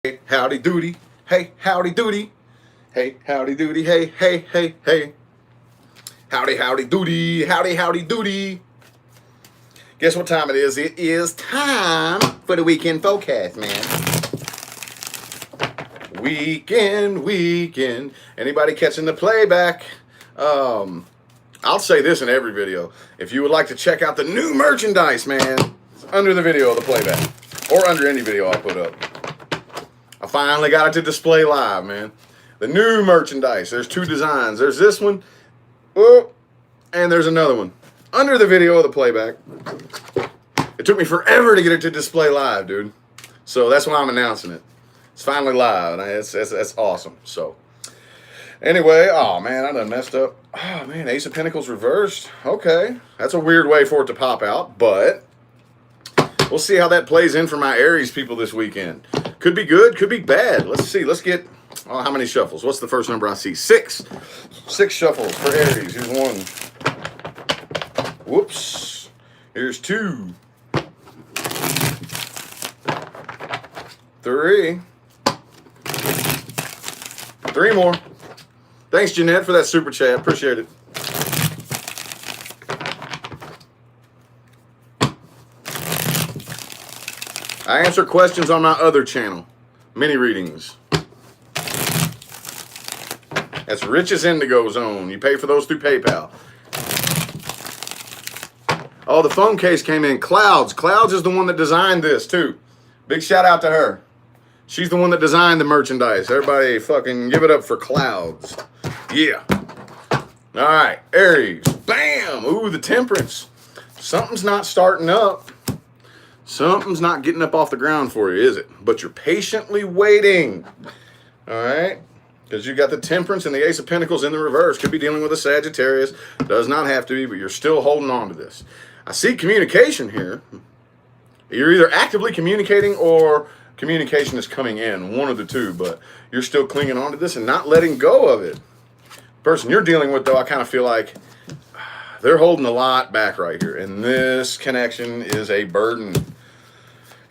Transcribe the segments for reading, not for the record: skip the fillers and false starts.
Hey, howdy doody. Hey, howdy doody. Hey, howdy doody. Hey, hey, hey, hey. Howdy, howdy doody. Howdy, howdy doody. Guess what time it is? It is time for the weekend forecast, man. Weekend. Anybody catching the playback? I'll say this in every video. If you would like to check out the new merchandise, man, it's under the video of the playback. Or under any video I put up. I finally got it to display live, man. The new merchandise. There's two designs. There's this one. Oh, and there's another one. Under the video of the playback. It took me forever to get it to display live, dude. So that's why I'm announcing it. It's finally live. And that's awesome. So, anyway, oh, man, I done messed up. Oh, man, Ace of Pentacles reversed. Okay. That's a weird way for it to pop out, but we'll see how that plays in for my Aries people this weekend. Could be good, could be bad. Let's see. Let's get, how many shuffles? What's the first number I see? 6. 6 shuffles for Aries. Here's 1. Whoops. Here's 2. 3. 3 more. Thanks, Jeanette, for that super chat. Appreciate it. I answer questions on my other channel, mini readings. That's Rich's Indigo Zone. You pay for those through PayPal. Oh, the phone case came in. Clouds. Clouds is the one that designed this, too. Big shout out to her. She's the one that designed the merchandise. Everybody fucking give it up for Clouds. Yeah. All right. Aries. Bam. Ooh, the Temperance. Something's not starting up. Something's not getting up off the ground for you, is it? But you're patiently waiting. All right? Because you got the Temperance and the Ace of Pentacles in the reverse. Could be dealing with a Sagittarius. Does not have to be, but you're still holding on to this. I see communication here. You're either actively communicating or communication is coming in. One of the two, but you're still clinging on to this and not letting go of it. The person you're dealing with, though, I kind of feel like they're holding a lot back right here. And this connection is a burden.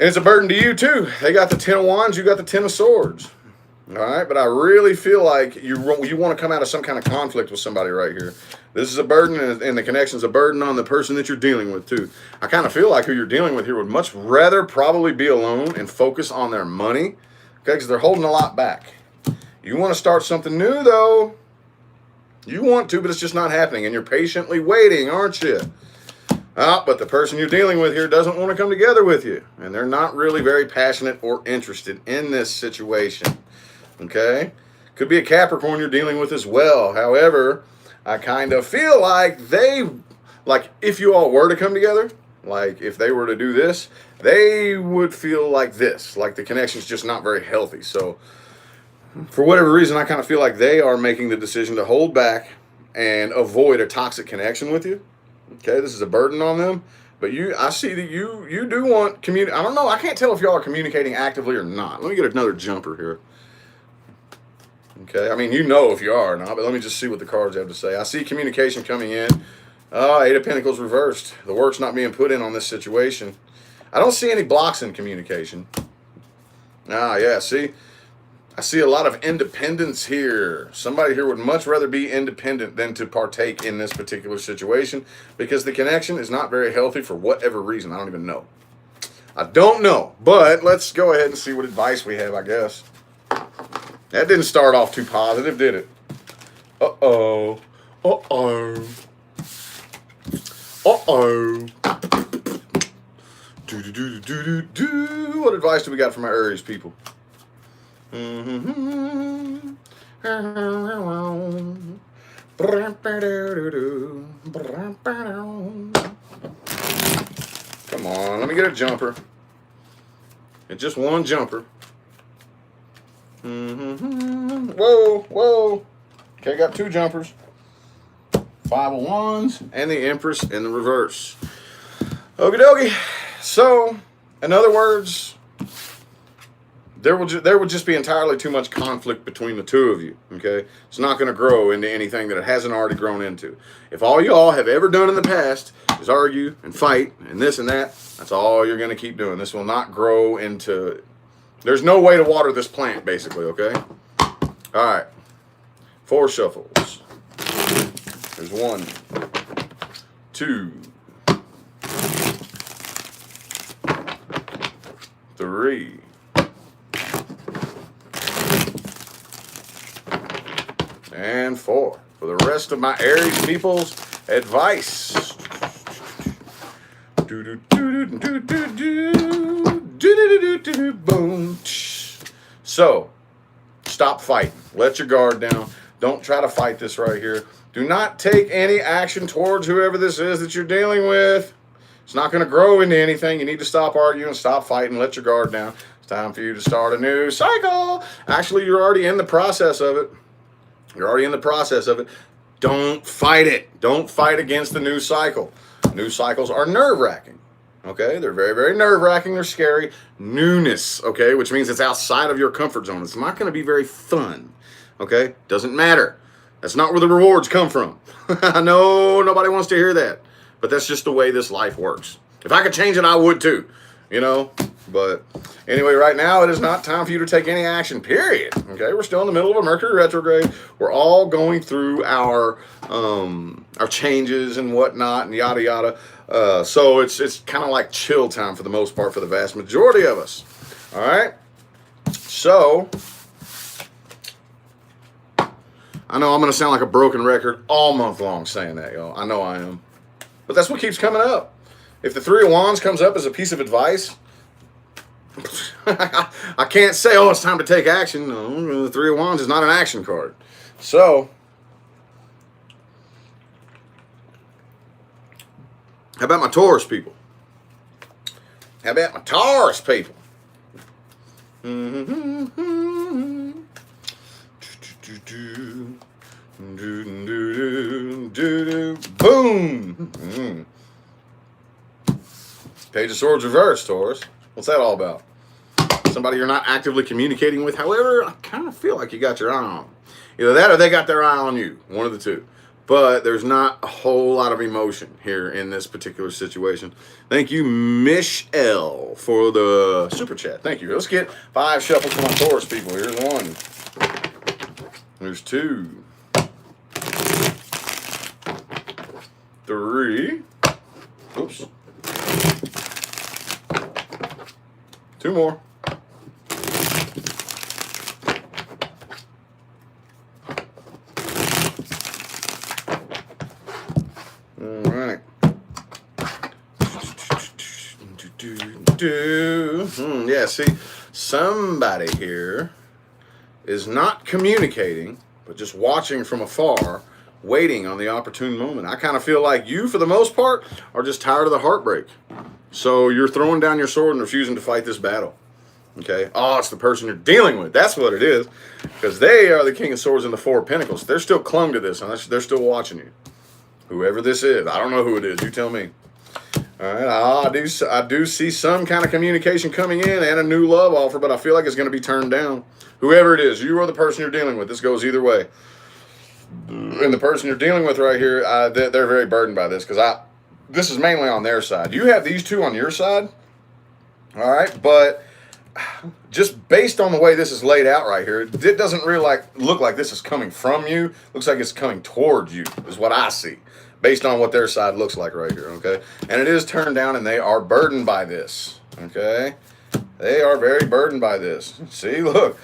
And it's a burden to you, too. They got the 10 of Wands, you got the 10 of Swords. All right? But I really feel like you want to come out of some kind of conflict with somebody right here. This is a burden, and the connection's a burden on the person that you're dealing with, too. I kind of feel like who you're dealing with here would much rather probably be alone and focus on their money, okay, because they're holding a lot back. You want to start something new, though. You want to, but it's just not happening, and you're patiently waiting, aren't you? But the person you're dealing with here doesn't want to come together with you. And they're not really very passionate or interested in this situation. Okay? Could be a Capricorn you're dealing with as well. However, I kind of feel like if you all were to come together, like if they were to do this, they would feel like this. Like the connection's just not very healthy. So, for whatever reason, I kind of feel like they are making the decision to hold back and avoid a toxic connection with you. Okay, this is a burden on them, but I see that you do want I don't know. I can't tell if y'all are communicating actively or not. Let me get another jumper here. Okay, I mean, you know if you are or not, but let me just see what the cards have to say. I see communication coming in. 8 of Pentacles reversed. The work's not being put in on this situation. I don't see any blocks in communication. Yeah, see? I see a lot of independence here. Somebody here would much rather be independent than to partake in this particular situation because the connection is not very healthy for whatever reason. I don't even know. I don't know. But let's go ahead and see what advice we have, I guess. That didn't start off too positive, did it? Uh-oh. Uh-oh. Uh-oh. Do-do-do-do-do-do. What advice do we got from our Aries people? Come on, let me get a jumper. It's just one jumper. Whoa. Okay, got 2 jumpers. 5 of Wands and the Empress in the reverse. Okie dokie. So, in other words, there would just be entirely too much conflict between the two of you, okay? It's not going to grow into anything that it hasn't already grown into. If all y'all have ever done in the past is argue and fight and this and that, that's all you're going to keep doing. This will not grow into There's no way to water this plant, basically, okay? All right. 4 shuffles. There's 1, 2, 3, 4. For the rest of my Aries people's advice. Boom. So, stop fighting. Let your guard down. Don't try to fight this right here. Do not take any action towards whoever this is that you're dealing with. It's not going to grow into anything. You need to stop arguing, stop fighting, let your guard down. It's time for you to start a new cycle. Actually, you're already in the process of it. You're already in the process of it. Don't fight it. Don't fight against the new cycle. New cycles are nerve-wracking. Okay? They're very, very nerve-wracking. They're scary. Newness, okay? Which means it's outside of your comfort zone. It's not going to be very fun. Okay? Doesn't matter. That's not where the rewards come from. I know nobody wants to hear that. But that's just the way this life works. If I could change it, I would too. You know? But anyway, right now, it is not time for you to take any action, period. Okay? We're still in the middle of a Mercury retrograde. We're all going through our changes and whatnot and yada yada. So it's kind of like chill time for the most part for the vast majority of us. All right? So I know I'm going to sound like a broken record all month long saying that, y'all. I know I am. But that's what keeps coming up. If the 3 of Wands comes up as a piece of advice, I can't say, oh, it's time to take action. No, the 3 of Wands is not an action card. So, how about my Taurus people? How about my Taurus people? Boom! Page of Swords reversed, Taurus. What's that all about? Somebody you're not actively communicating with. However, I kind of feel like you got your eye on them. Either that or they got their eye on you. One of the two. But there's not a whole lot of emotion here in this particular situation. Thank you, Michelle, for the super chat. Thank you. Let's get 5 shuffles for my Taurus people. Here's 1. There's 2. 3. Oops. 2 more. All right. Yeah, see, somebody here is not communicating, but just watching from afar, waiting on the opportune moment. I kind of feel like you, for the most part, are just tired of the heartbreak. So you're throwing down your sword and refusing to fight this battle. Okay? Oh, it's the person you're dealing with. That's what it is. Because they are the King of Swords and the 4 of Pentacles. They're still clung to this, and they're still watching you. Whoever this is. I don't know who it is. You tell me. All right? I do see some kind of communication coming in and a new love offer, but I feel like it's going to be turned down. Whoever it is, you or the person you're dealing with. This goes either way. And the person you're dealing with right here, they're very burdened by this because this is mainly on their side. You have these 2 on your side, all right? But just based on the way this is laid out right here, it doesn't really look like this is coming from you. Looks like it's coming towards you is what I see based on what their side looks like right here, okay? And it is turned down, and they are burdened by this, okay? They are very burdened by this. See, look.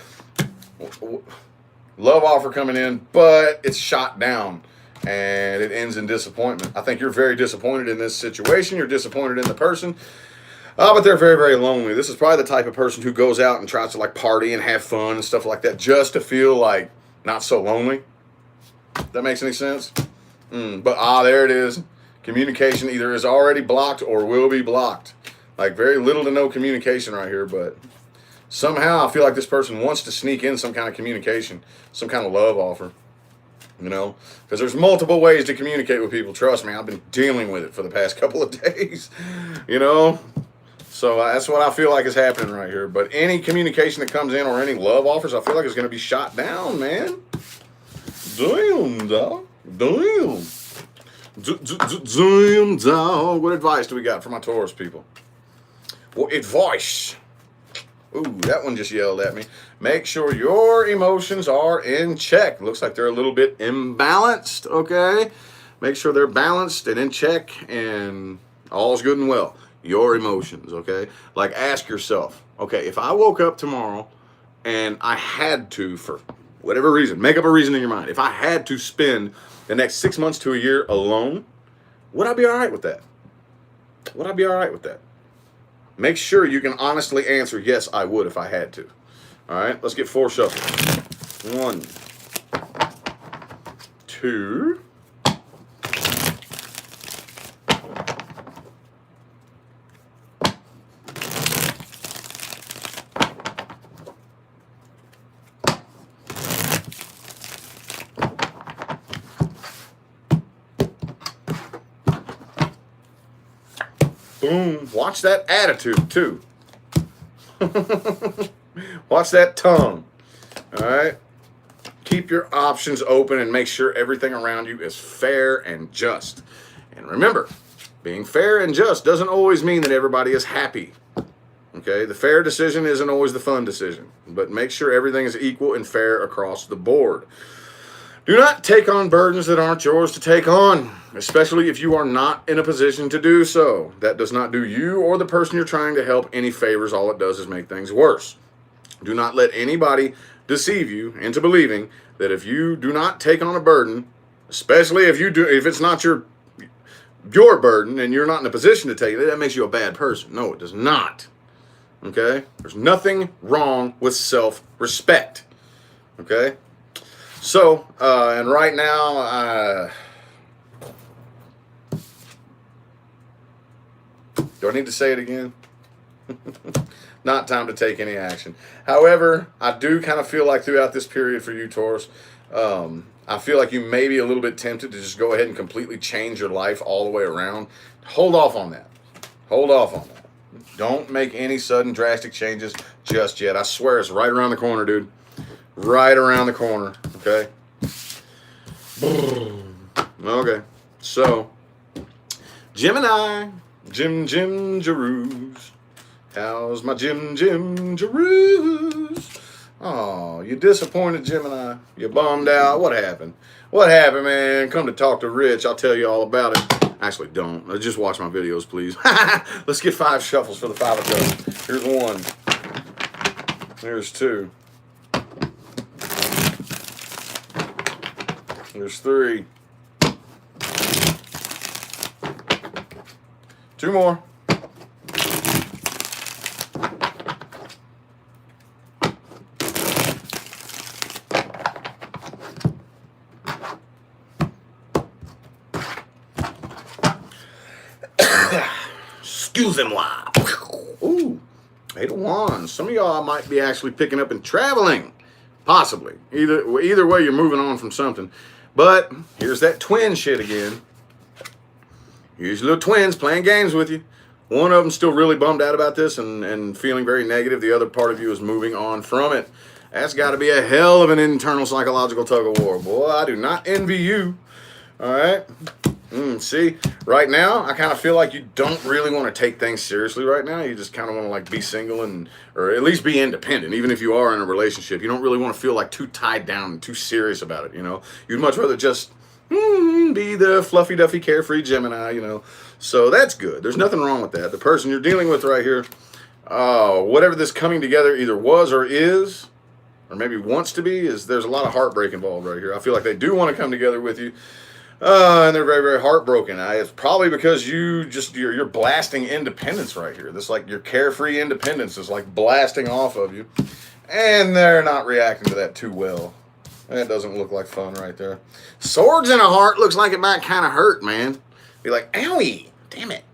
Love offer coming in, but it's shot down. And it ends in disappointment. I think you're very disappointed in this situation. You're disappointed in the person. But they're very, very lonely. This is probably the type of person who goes out and tries to party and have fun and stuff like that just to feel like not so lonely. That makes any sense? But there it is. Communication either is already blocked or will be blocked. Very little to no communication right here, but somehow I feel like this person wants to sneak in some kind of communication, some kind of love offer. You know, because there's multiple ways to communicate with people. Trust me, I've been dealing with it for the past couple of days, you know. So that's what I feel like is happening right here. But any communication that comes in or any love offers, I feel like it's going to be shot down, man. Damn, dog. Damn. Damn, dog. What advice do we got for my Taurus people? What advice? Ooh, that one just yelled at me. Make sure your emotions are in check. Looks like they're a little bit imbalanced, okay? Make sure they're balanced and in check, and all's good and well. Your emotions, okay? Like, ask yourself, okay, if I woke up tomorrow and I had to, for whatever reason, make up a reason in your mind, if I had to spend the next 6 months to a year alone, would I be all right with that? Would I be all right with that? Make sure you can honestly answer, yes, I would if I had to. All right, let's get 4 shuffles. 1, 2, boom. Watch that attitude, too. Watch that tongue. All right? Keep your options open and make sure everything around you is fair and just. And remember, being fair and just doesn't always mean that everybody is happy. Okay? The fair decision isn't always the fun decision. But make sure everything is equal and fair across the board. Do not take on burdens that aren't yours to take on, especially if you are not in a position to do so. That does not do you or the person you're trying to help any favors. All it does is make things worse. Do not let anybody deceive you into believing that if you do not take on a burden, especially if it's not your burden and you're not in a position to take it, that makes you a bad person. No, it does not. Okay? There's nothing wrong with self-respect. Okay? So, and right now, do I need to say it again? Not time to take any action. However, I do kind of feel like throughout this period for you, Taurus, I feel like you may be a little bit tempted to just go ahead and completely change your life all the way around. Hold off on that. Hold off on that. Don't make any sudden drastic changes just yet. I swear it's right around the corner, dude. Right around the corner, okay? Okay, so, Gemini, Jim Jeroos. How's my Jim Jeroos? Oh, you disappointed, Gemini? You bummed out? What happened? What happened, man? Come to talk to Rich. I'll tell you all about it. Actually, don't. Just watch my videos, please. Let's get 5 shuffles for the 5 of Cups. Here's 1. Here's 2. There's 3. 2 more. Excusez-moi. Ooh, 8 of Wands. Some of y'all might be actually picking up and traveling. Possibly. Either way, you're moving on from something. But here's that twin shit again. Here's your little twins playing games with you. One of them still really bummed out about this and feeling very negative. The other part of you is moving on from it. That's got to be a hell of an internal psychological tug of war. Boy, I do not envy you. All right? See, right now, I kind of feel like you don't really want to take things seriously right now. You just kind of want to like be single or at least be independent. Even if you are in a relationship, you don't really want to feel like too tied down and too serious about it, you know. You'd much rather just be the fluffy duffy carefree Gemini, you know. So that's good. There's nothing wrong with that. The person you're dealing with right here, whatever this coming together either was or is, or maybe wants to be, there's a lot of heartbreak involved right here. I feel like they do want to come together with you. And they're very, very heartbroken. It's probably because you're blasting independence right here. This like your carefree independence is like blasting off of you. And they're not reacting to that too well. That doesn't look like fun right there. Swords in a heart looks like it might kind of hurt, man. Be like, owie, damn it.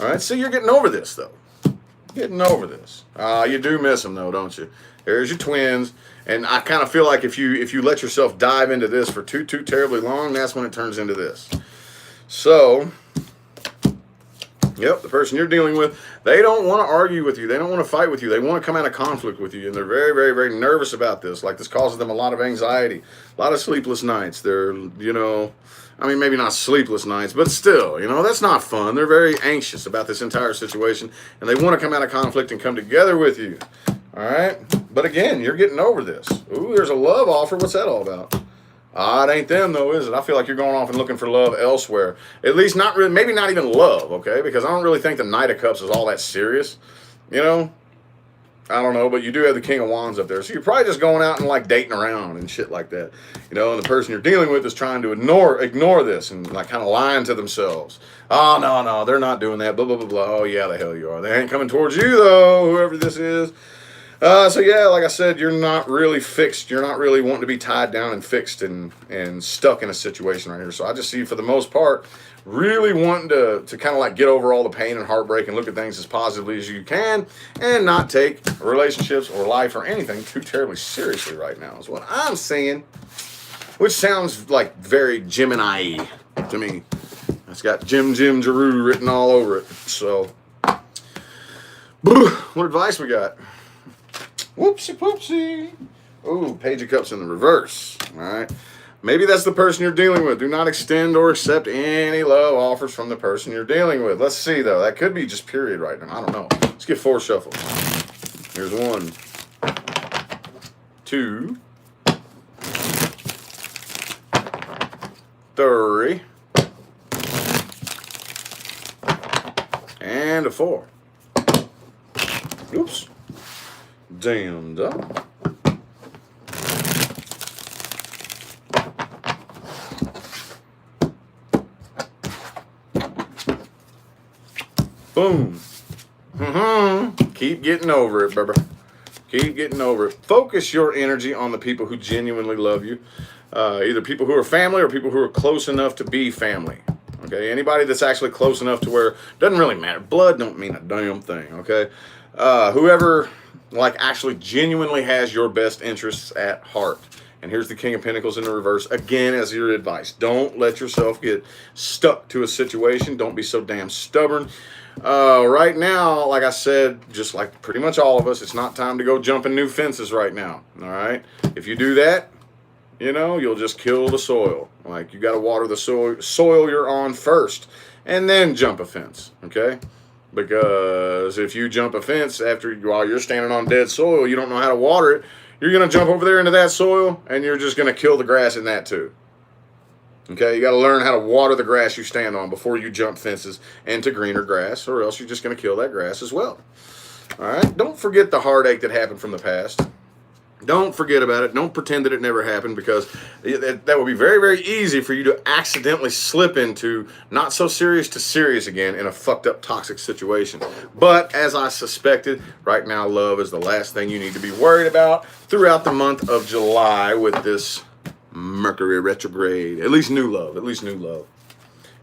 All right, so you're getting over this, though. Getting over this. You do miss them, though, don't you? There's your twins. And I kind of feel like if you let yourself dive into this for too terribly long, that's when it turns into this. So, Yep, the person you're dealing with, they don't want to argue with you. They don't want to fight with you. They want to come out of conflict with you. And they're very, very, very nervous about this. Like, this causes them a lot of anxiety, a lot of sleepless nights. They're, you know, I mean, maybe not sleepless nights, but still, you know, that's not fun. They're very anxious about this entire situation. And they want to come out of conflict and come together with you. All right? But again, you're getting over this. Ooh, there's a love offer. What's that all about? It ain't them though, is it? I feel like you're going off and looking for love elsewhere. At least not really, maybe not even love, okay? Because I don't really think the Knight of Cups is all that serious. You know? I don't know, but you do have the King of Wands up there. So you're probably just going out and like dating around and shit like that. You know, and the person you're dealing with is trying to ignore this and like kind of lying to themselves. Oh, no, they're not doing that. Blah, blah, blah, blah. Oh, yeah, the hell you are. They ain't coming towards you though, whoever this is. So yeah, like I said, you're not really fixed. You're not really wanting to be tied down and fixed and stuck in a situation right here. So I just see, for the most part, really wanting to kind of like get over all the pain and heartbreak and look at things as positively as you can and not take relationships or life or anything too terribly seriously right now is what I'm saying, which sounds like very Gemini to me. It's got Jim Jeru written all over it. So what advice we got? Whoopsie poopsie. Ooh, Page of Cups in the reverse. All right. Maybe that's the person you're dealing with. Do not extend or accept any love offers from the person you're dealing with. Let's see, though. That could be just period right now. I don't know. Let's get 4 shuffles. Here's 1, 2, 3, and a 4. Oops. Damned up. Boom. Keep getting over it, baby. Keep getting over it. Focus your energy on the people who genuinely love you. Either people who are family or people who are close enough to be family. Okay? Anybody that's actually close enough to where it doesn't really matter. Blood don't mean a damn thing. Okay? Whoever like actually genuinely has your best interests at heart. And here's the King of Pentacles in the reverse again as your advice. Don't let yourself get stuck to a situation. Don't be so damn stubborn. Right now, like I said, just like pretty much all of us, it's not time to go jumping new fences right now. All right. If you do that, you know, you'll just kill the soil. Like, you got to water the soil you're on first and then jump a fence. Okay. Because if you jump a fence while you're standing on dead soil, you don't know how to water it, you're going to jump over there into that soil, and you're just going to kill the grass in that too. Okay, you got to learn how to water the grass you stand on before you jump fences into greener grass, or else you're just going to kill that grass as well. All right, don't forget the heartache that happened from the past. Don't forget about it. Don't pretend that it never happened, because that would be very, very easy for you to accidentally slip into not so serious to serious again in a fucked up toxic situation. But as I suspected, right now love is the last thing you need to be worried about throughout the month of July with this Mercury Retrograde. At least new love. At least new love.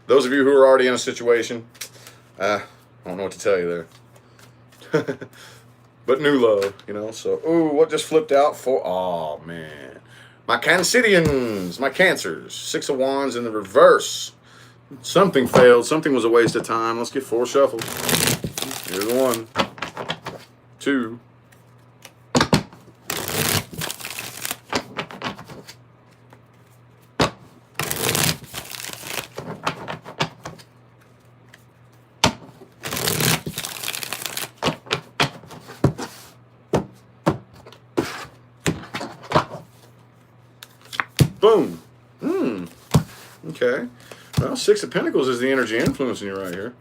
Those of you who are already in a situation, I don't know what to tell you there. But new love, you know. So, ooh, what just flipped out for? Oh, man. My Cancerians, my Cancers. 6 of Wands in the reverse. Something failed. Something was a waste of time. Let's get 4 shuffles. Here's 1, 2, 'Boom. Okay. Well, 6 of Pentacles is the energy influencing you right here.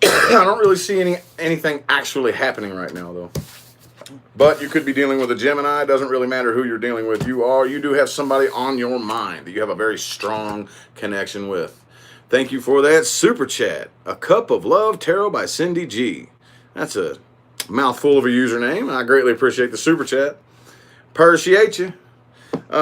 I don't really see anything actually happening right now, though. But you could be dealing with a Gemini. It doesn't really matter who you're dealing with. You do have somebody on your mind that you have a very strong connection with. Thank you for that super chat. A Cup of Love Tarot by Cindy G. That's a mouthful of a username. I greatly appreciate the super chat. Appreciate you. See,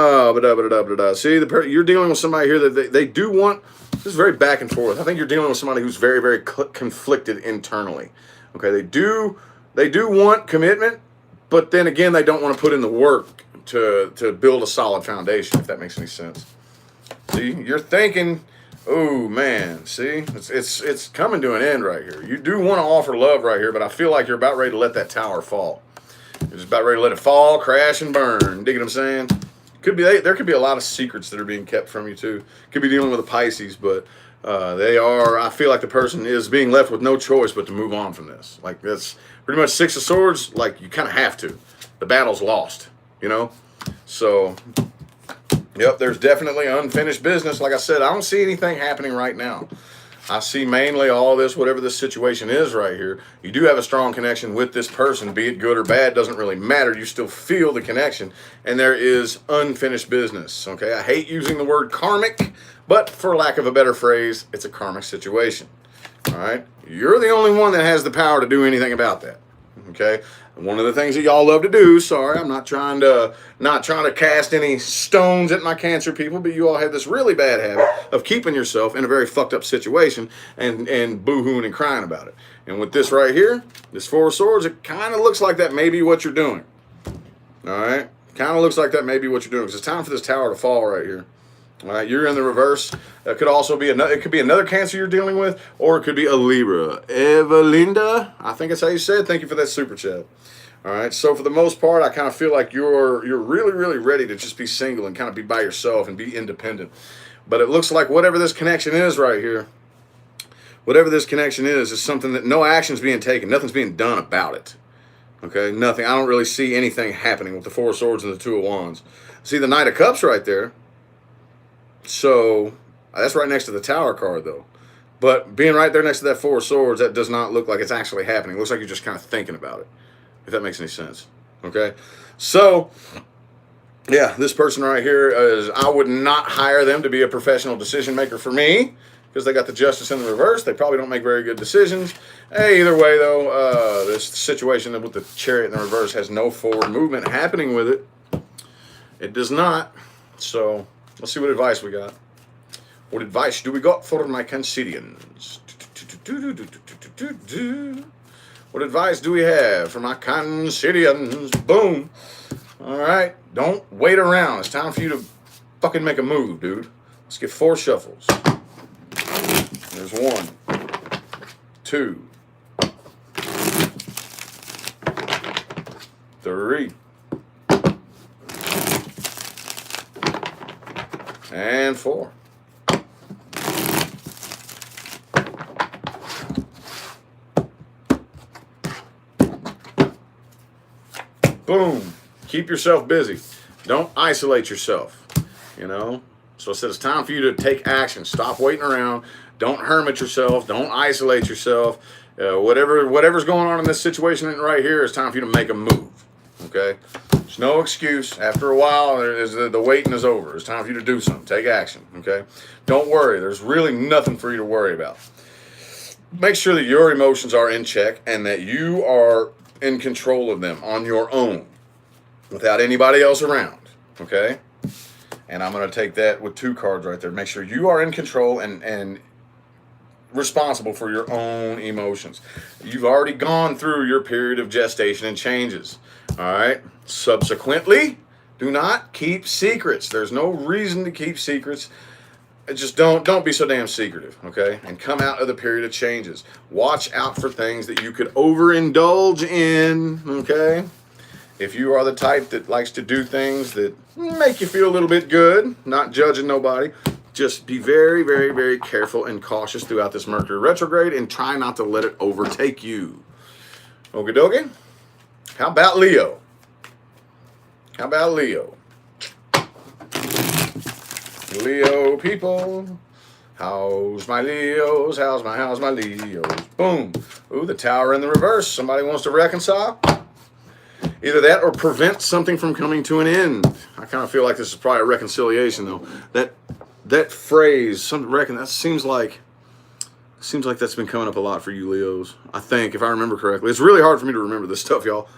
you're dealing with somebody here that they do want. This is very back and forth. I think you're dealing with somebody who's very, very conflicted internally. Okay, they do want commitment, but then again, they don't want to put in the work to build a solid foundation, if that makes any sense. See, you're thinking Oh man, see, it's coming to an end right here. You do want to offer love right here, but I feel like you're about ready to let that tower fall. You're just about ready to let it fall, crash, and burn. Dig what I'm saying? There could be a lot of secrets that are being kept from you too. Could be dealing with a Pisces, but they are. I feel like the person is being left with no choice but to move on from this. Like that's pretty much Six of Swords. Like you kind of have to. The battle's lost. You know. So, yep. There's definitely unfinished business. Like I said, I don't see anything happening right now. I see mainly all this, whatever this situation is right here. You do have a strong connection with this person, be it good or bad, doesn't really matter. You still feel the connection, and there is unfinished business, okay? I hate using the word karmic, but for lack of a better phrase, it's a karmic situation, all right? You're the only one that has the power to do anything about that, okay? One of the things that y'all love to do, sorry, I'm not trying to cast any stones at my Cancer people, but you all have this really bad habit of keeping yourself in a very fucked up situation and boo-hooing and crying about it. And with this right here, this Four of Swords, it kind of looks like that may be what you're doing. All right? Kind of looks like that may be what you're doing because it's time for this tower to fall right here. All right, you're in the reverse. It could also be another. It could be another Cancer you're dealing with, or it could be a Libra. Evalinda, I think that's how you said. Thank you for that super chat. All right, so for the most part, I kind of feel like you're really, really ready to just be single and kind of be by yourself and be independent. But it looks like whatever this connection is right here, whatever this connection is something that no action's being taken, nothing's being done about it. Okay, nothing. I don't really see anything happening with the Four of Swords and the Two of Wands. See the Knight of Cups right there. So that's right next to the Tower card, though. But being right there next to that Four of Swords, that does not look like it's actually happening. It looks like you're just kind of thinking about it, if that makes any sense. Okay? So, yeah, this person right here, I would not hire them to be a professional decision maker for me because they got the Justice in the reverse. They probably don't make very good decisions. Hey, either way, though, this situation with the Chariot in the reverse has no forward movement happening with it. It does not. So let's see what advice we got. What advice do we got for my Cancerians? What advice do we have for my Cancerians? Boom. All right. Don't wait around. It's time for you to fucking make a move, dude. Let's get 4 shuffles. There's 1, 2, 3. And 4. Boom. Keep yourself busy. Don't isolate yourself. You know? So I said it's time for you to take action. Stop waiting around. Don't hermit yourself. Don't isolate yourself. Whatever's going on in this situation right here, it's time for you to make a move. Okay? There's no excuse. After a while, the waiting is over. It's time for you to do something. Take action. Okay? Don't worry. There's really nothing for you to worry about. Make sure that your emotions are in check and that you are in control of them on your own without anybody else around. Okay? And I'm going to take that with 2 cards right there. Make sure you are in control and responsible for your own emotions. You've already gone through your period of gestation and changes. All right? Subsequently, do not keep secrets. There's no reason to keep secrets. Just don't be so damn secretive, okay? And come out of the period of changes. Watch out for things that you could overindulge in, okay? If you are the type that likes to do things that make you feel a little bit good, not judging nobody, just be very, very, very careful and cautious throughout this Mercury retrograde and try not to let it overtake you. Okie dokie? How about Leo? How about Leo? Leo people, how's my Leos? How's my Leos? Boom. Ooh, the Tower in the reverse. Somebody wants to reconcile? Either that or prevent something from coming to an end. I kind of feel like this is probably a reconciliation, though. That phrase, that seems like that's been coming up a lot for you Leos. I think, if I remember correctly. It's really hard for me to remember this stuff, y'all.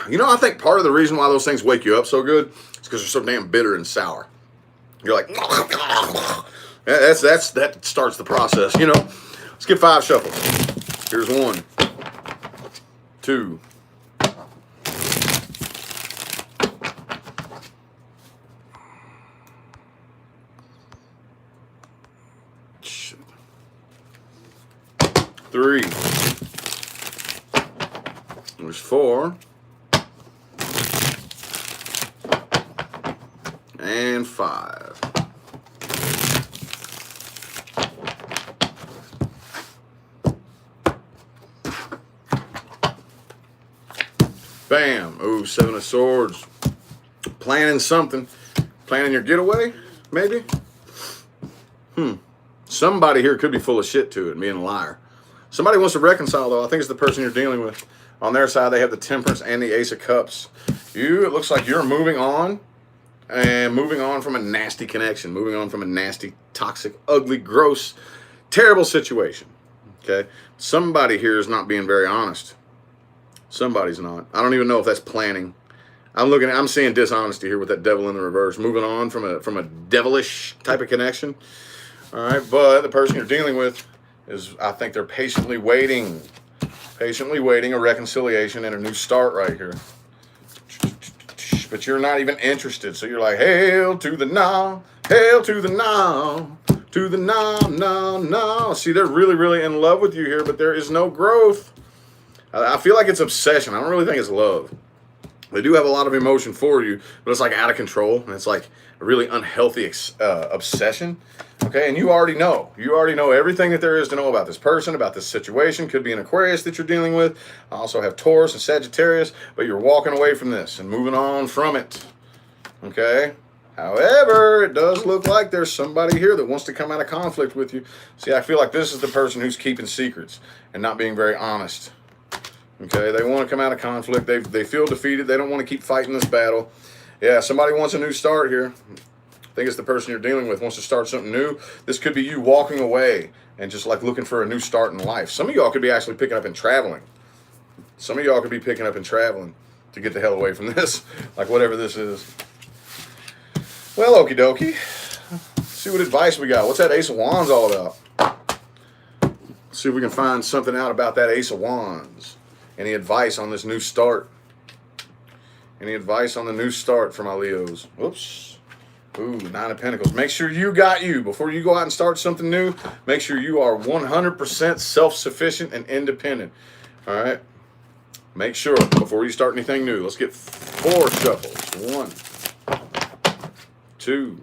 You know, I think part of the reason why those things wake you up so good is because they're so damn bitter and sour. You're like, that starts the process, you know. Let's get 5 shuffles. Here's 1, 2, 3. There's 4. And 5. Bam. Ooh, 7 of Swords. Planning something. Planning your getaway, maybe? Somebody here could be full of shit to it, being a liar. Somebody wants to reconcile, though. I think it's the person you're dealing with. On their side, they have the Temperance and the Ace of Cups. It looks like you're moving on. And moving on from a nasty connection. Moving on from a nasty, toxic, ugly, gross, terrible situation. Okay? Somebody here is not being very honest. Somebody's not. I don't even know if that's planning. I'm seeing dishonesty here with that devil in the reverse. Moving on from a devilish type of connection. All right, but the person you're dealing with is, I think they're patiently waiting a reconciliation and a new start right here. But you're not even interested, so you're like, hail to the now, hail to the now, to the now, now, now. See, they're really, really in love with you here, but there is no growth. I feel like it's obsession. I don't really think it's love. They do have a lot of emotion for you, but it's like out of control, and it's like a really unhealthy obsession. Okay, and you already know. You already know everything that there is to know about this person, about this situation. Could be an Aquarius that you're dealing with. I also have Taurus and Sagittarius, but you're walking away from this and moving on from it. Okay? However, it does look like there's somebody here that wants to come out of conflict with you. See, I feel like this is the person who's keeping secrets and not being very honest. Okay, they want to come out of conflict. They feel defeated. They don't want to keep fighting this battle. Yeah, somebody wants a new start here. I think it's the person you're dealing with wants to start something new. This could be you walking away and just like looking for a new start in life. Some of y'all could be actually picking up and traveling. Some of y'all could be picking up and traveling to get the hell away from this, like whatever this is. Well, okie dokie. Let's see what advice we got. What's that Ace of Wands all about? Let's see if we can find something out about that Ace of Wands. Any advice on this new start? Any advice on the new start for my Leos? Whoops. Ooh, 9 of Pentacles. Make sure you got you. Before you go out and start something new, make sure you are 100% self-sufficient and independent. All right? Make sure before you start anything new. Let's get 4 shuffles. 1, 2,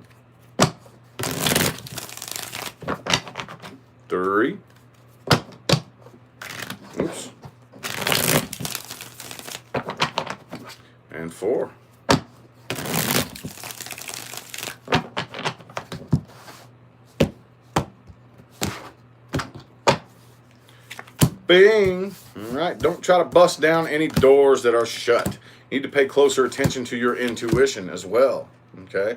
3. Oops. And 4. Bing. All right. Don't try to bust down any doors that are shut. You need to pay closer attention to your intuition as well. Okay.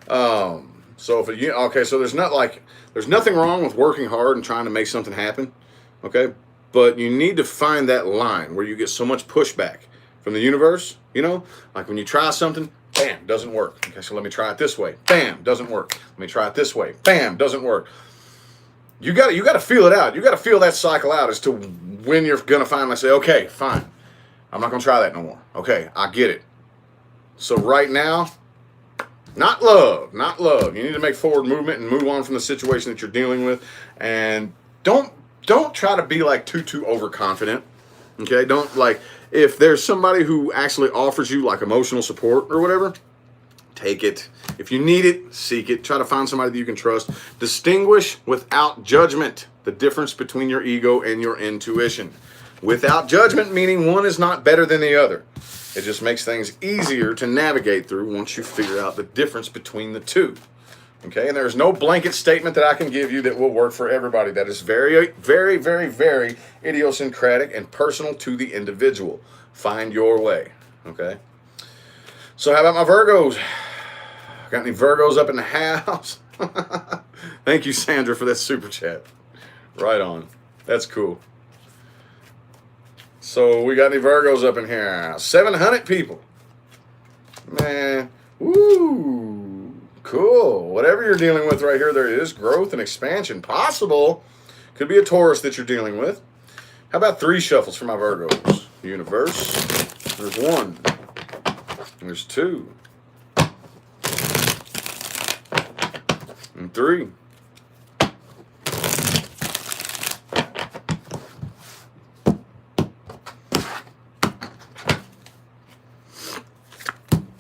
So there's nothing wrong with working hard and trying to make something happen. Okay. But you need to find that line where you get so much pushback from the universe, like when you try something, bam, doesn't work. Okay, so let me try it this way. Bam, doesn't work. Let me try it this way. Bam, doesn't work. You got to feel it out. You got to feel that cycle out as to when you're going to finally say, okay, fine. I'm not going to try that no more. Okay, I get it. So right now, not love. You need to make forward movement and move on from the situation that you're dealing with. And don't try to be like too overconfident. Okay, if there's somebody who actually offers you like emotional support or whatever, take it. If you need it, seek it. Try to find somebody that you can trust. Distinguish without judgment the difference between your ego and your intuition. Without judgment, meaning one is not better than the other. It just makes things easier to navigate through once you figure out the difference between the two. Okay, and there's no blanket statement that I can give you that will work for everybody. That is very, very, very, very idiosyncratic and personal to the individual. Find your way. Okay. So how about my Virgos? Got any Virgos up in the house? Thank you, Sandra, for that super chat. Right on. That's cool. So we got any Virgos up in here? 700 people. Man. Woo. Cool. Whatever you're dealing with right here, there is growth and expansion possible. Could be a Taurus that you're dealing with. How about 3 shuffles for my Virgos? Universe. There's 1. There's 2. And 3.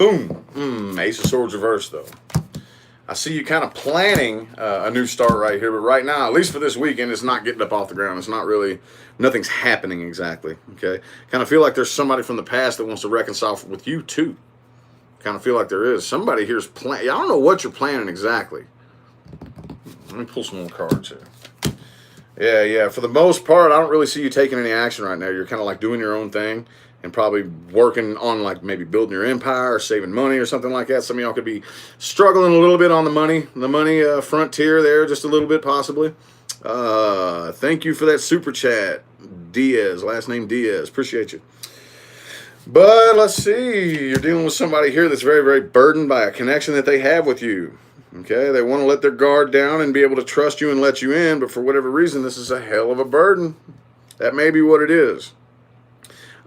Boom. Ace of Swords reversed, though. I see you kind of planning a new start right here, but right now, at least for this weekend, it's not getting up off the ground. It's not really, nothing's happening exactly, okay? Kind of feel like there's somebody from the past that wants to reconcile with you, too. Kind of feel like there is. Somebody here's planning. I don't know what you're planning exactly. Let me pull some more cards here. Yeah. For the most part, I don't really see you taking any action right now. You're kind of like doing your own thing and probably working on like maybe building your empire or saving money or something like that. Some of y'all could be struggling a little bit on the money frontier there, just a little bit possibly. Thank you for that super chat, Diaz, last name Diaz. Appreciate you. But let's see, you're dealing with somebody here that's very, very burdened by a connection that they have with you. Okay, they want to let their guard down and be able to trust you and let you in, but for whatever reason, this is a hell of a burden. That may be what it is.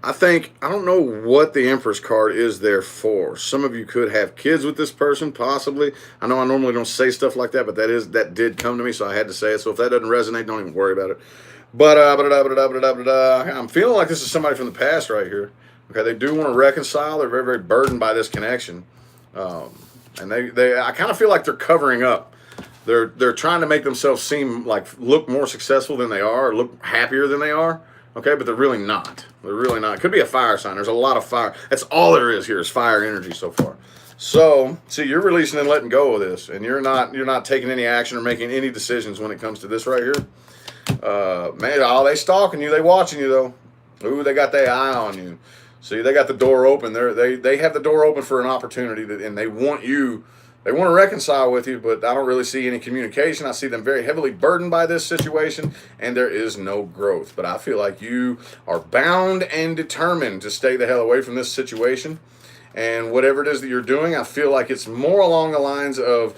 I don't know what the Empress card is there for. Some of you could have kids with this person, possibly. I know I normally don't say stuff like that, but that did come to me, so I had to say it. So if that doesn't resonate, don't even worry about it. But I'm feeling like this is somebody from the past right here. Okay, they do want to reconcile. They're very, very burdened by this connection, and I kind of feel like they're covering up. They're trying to make themselves look more successful than they are, or look happier than they are. Okay, but they're really not. They're really not. It could be a fire sign. There's a lot of fire. That's all there is here is fire energy so far. So, see, you're releasing and letting go of this, and you're not taking any action or making any decisions when it comes to this right here. Man, they stalking you. They watching you though. Ooh, they got their eye on you. See, they got the door open. They have the door open for an opportunity, and they want to reconcile with you, but I don't really see any communication. I see them very heavily burdened by this situation, and there is no growth. But I feel like you are bound and determined to stay the hell away from this situation. And whatever it is that you're doing, I feel like it's more along the lines of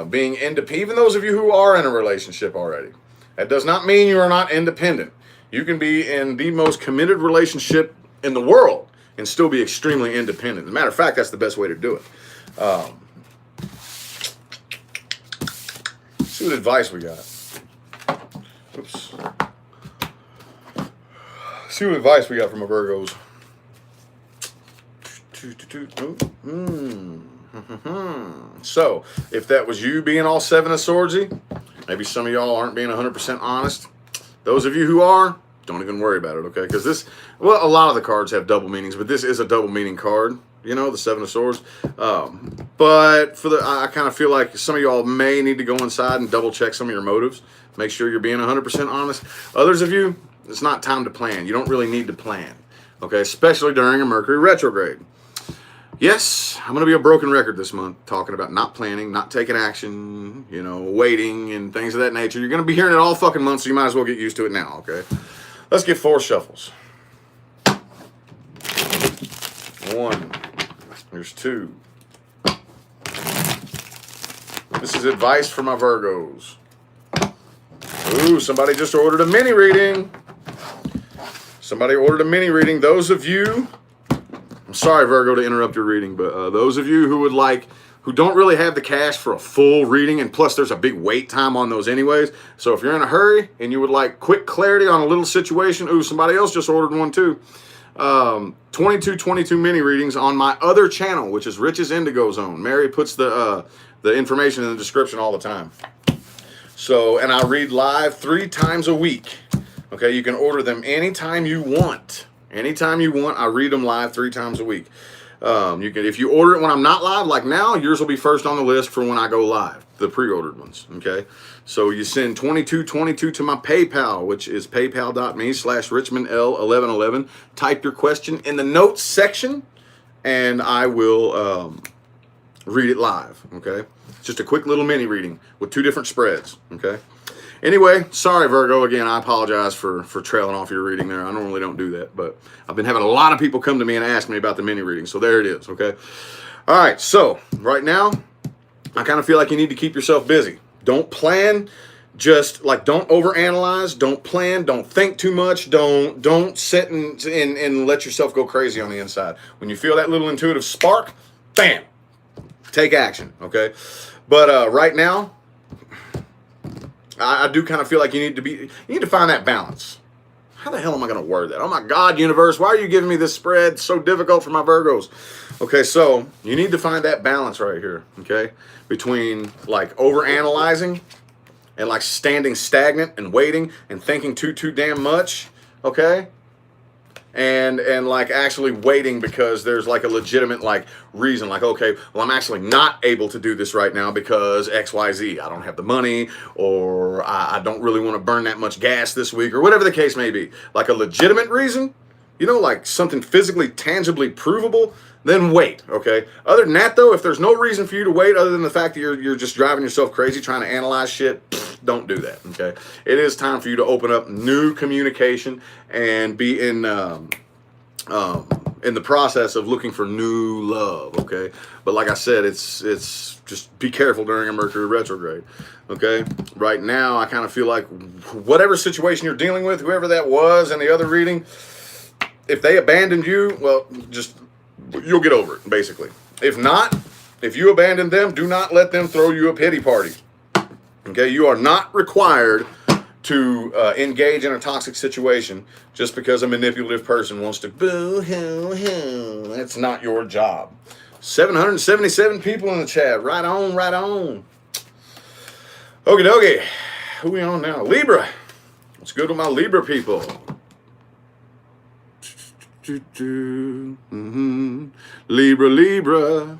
being independent. Even those of you who are in a relationship already. That does not mean you are not independent. You can be in the most committed relationship in the world and still be extremely independent. As a matter of fact, that's the best way to do it. See what advice we got. Oops. See what advice we got from our Virgos. So, if that was you being all Seven of Swordsy, maybe some of y'all aren't being 100% honest. Those of you who are, don't even worry about it, okay? Because a lot of the cards have double meanings, but this is a double meaning card. You know, the Seven of Swords. But I kind of feel like some of y'all may need to go inside and double check some of your motives. Make sure you're being 100% honest. Others of you, it's not time to plan. You don't really need to plan, okay? Especially during a Mercury retrograde. Yes, I'm going to be a broken record this month talking about not planning, not taking action, waiting and things of that nature. You're going to be hearing it all fucking month, so you might as well get used to it now, okay? Let's get 4 shuffles. 1. There's 2. This is advice for my Virgos. Ooh, somebody just ordered a mini reading. Somebody ordered a mini reading. Those of you, I'm sorry, Virgo, to interrupt your reading, but those of you who don't really have the cash for a full reading, and plus there's a big wait time on those anyways. So if you're in a hurry and you would like quick clarity on a little situation, ooh, somebody else just ordered one too. 22 mini readings on my other channel, which is Rich's Indigo Zone. Mary puts the information in the description all the time. So, and I read live 3 times a week. Okay, you can order them anytime you want. Anytime you want, I read them live 3 times a week. You can, if you order it when I'm not live, like now, yours will be first on the list for when I go live, the pre-ordered ones, okay? So you send 2222 to my PayPal, which is paypal.me/RichmondL1111. Type your question in the notes section, and I will read it live, okay? It's just a quick little mini reading with 2 different spreads, okay? Anyway, sorry, Virgo, again, I apologize for trailing off your reading there. I normally don't do that, but I've been having a lot of people come to me and ask me about the mini reading, so there it is, okay? All right, so right now, I kind of feel like you need to keep yourself busy. Don't plan, just like don't overanalyze, don't plan, don't think too much, don't sit and let yourself go crazy on the inside. When you feel that little intuitive spark, bam, take action, okay? But right now, I do kind of feel like you need to find that balance. how the hell am I going to word that? Oh my God, universe, why are you giving me this spread? It's so difficult for my Virgos. Okay, so you need to find that balance right here, okay, between like overanalyzing and like standing stagnant and waiting and thinking too damn much, okay? And like actually waiting because there's like a legitimate like reason, like, okay, well, I'm actually not able to do this right now because XYZ. I don't have the money, or I don't really want to burn that much gas this week, or whatever the case may be. Like a legitimate reason, you know, like something physically, tangibly provable, then wait, okay? Other than that, though, if there's no reason for you to wait other than the fact that you're just driving yourself crazy trying to analyze shit, don't do that, okay? It is time for you to open up new communication and be in the process of looking for new love, okay? But like I said, it's just be careful during a Mercury retrograde, okay? Right now, I kind of feel like whatever situation you're dealing with, whoever that was in the other reading, if they abandoned you, well, just you'll get over it, basically. If not, if you abandon them, do not let them throw you a pity party. Okay, you are not required to engage in a toxic situation just because a manipulative person wants to boo-hoo-hoo. That's not your job. 777 people in the chat. Right on, right on. Okie dokie. Who we on now? Libra. What's good with my Libra people? Mm-hmm. Libra, Libra.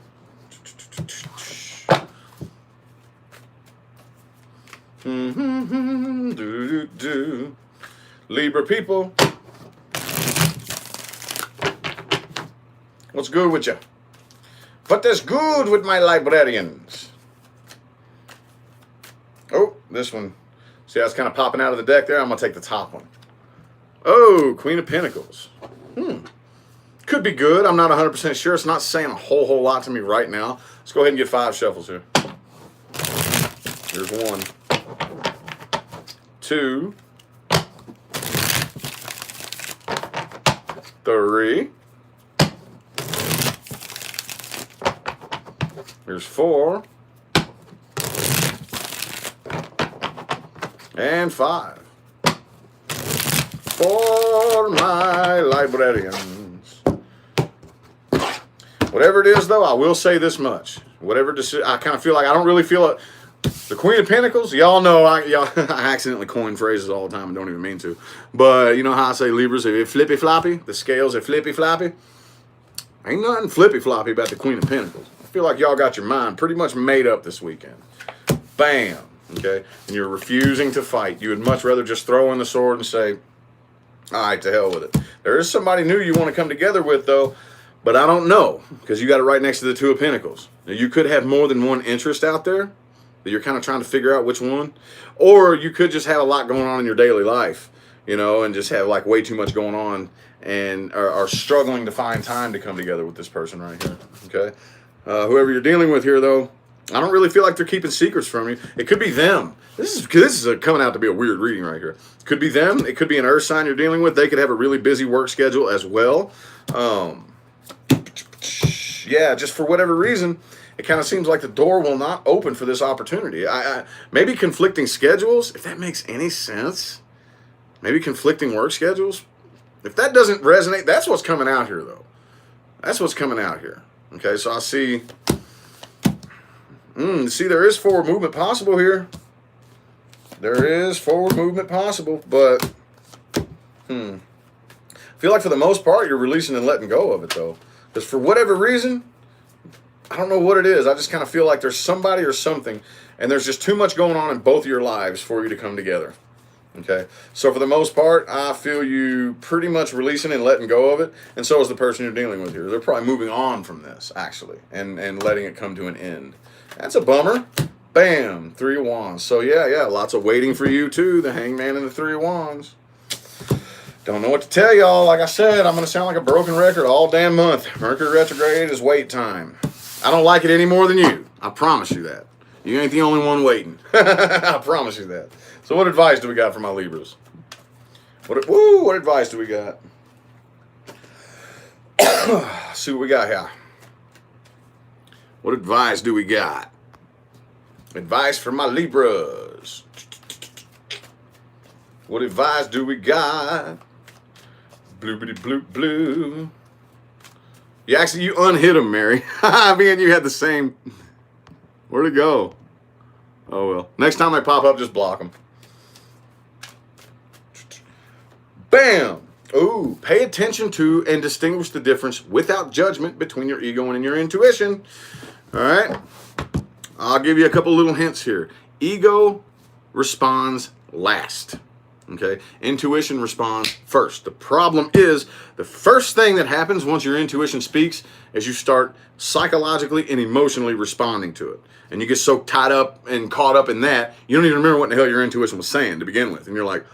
Mm-hmm. Libra people. What's good with you? What is good with my librarians? Oh, this one. See how it's kind of popping out of the deck there? I'm going to take the top one. Oh, Queen of Pentacles. Could be good. I'm not 100% sure. It's not saying a whole lot to me right now. Let's go ahead and get 5 shuffles here. Here's 1, 2, 3. Here's 4. And 5. For my librarians. Whatever it is, though, I will say this much. Whatever I kind of feel like I don't really feel it. The Queen of Pentacles, y'all know I accidentally coin phrases all the time and don't even mean to. But you know how I say Libras, if flippy floppy, the scales are flippy floppy. Ain't nothing flippy floppy about the Queen of Pentacles. I feel like y'all got your mind pretty much made up this weekend. Bam. Okay? And you're refusing to fight. You would much rather just throw in the sword and say, all right, to hell with it. There is somebody new you want to come together with, though, but I don't know, because you got it right next to the Two of Pentacles. Now, you could have more than one interest out there that you're kind of trying to figure out which one, or you could just have a lot going on in your daily life, you know, and just have like way too much going on and are struggling to find time to come together with this person right here, okay? Whoever you're dealing with here, though, I don't really feel like they're keeping secrets from you. It could be them. This is coming out to be a weird reading right here. It could be them. It could be an earth sign you're dealing with. They could have a really busy work schedule as well. Yeah, just for whatever reason, it kind of seems like the door will not open for this opportunity. Maybe conflicting schedules, if that makes any sense. Maybe conflicting work schedules. If that doesn't resonate, that's what's coming out here, though. That's what's coming out here. Okay, so I see... see, there is forward movement possible here. There is forward movement possible, but I feel like for the most part, you're releasing and letting go of it, though. Because for whatever reason, I don't know what it is. I just kind of feel like there's somebody or something, and there's just too much going on in both of your lives for you to come together. Okay? So for the most part, I feel you pretty much releasing and letting go of it, and so is the person you're dealing with here. They're probably moving on from this, actually, and letting it come to an end. That's a bummer. Bam, 3 of Wands. So yeah, lots of waiting for you too. The Hangman and the 3 of Wands. Don't know what to tell y'all. Like I said, I'm going to sound like a broken record all damn month. Mercury retrograde is wait time. I don't like it any more than you. I promise you that. You ain't the only one waiting. I promise you that. So what advice do we got for my Libras? What advice do we got? See what we got here. What advice do we got? Advice for my Libras. What advice do we got? Bloopity bloop blue. You unhit him, Mary. Me and you had the same. Where'd it go? Oh, well. Next time they pop up, just block them. Bam! Ooh, pay attention to and distinguish the difference without judgment between your ego and your intuition. All right? I'll give you a couple little hints here. Ego responds last. Okay? Intuition responds first. The problem is the first thing that happens once your intuition speaks is you start psychologically and emotionally responding to it. And you get so tied up and caught up in that, you don't even remember what the hell your intuition was saying to begin with. And you're like,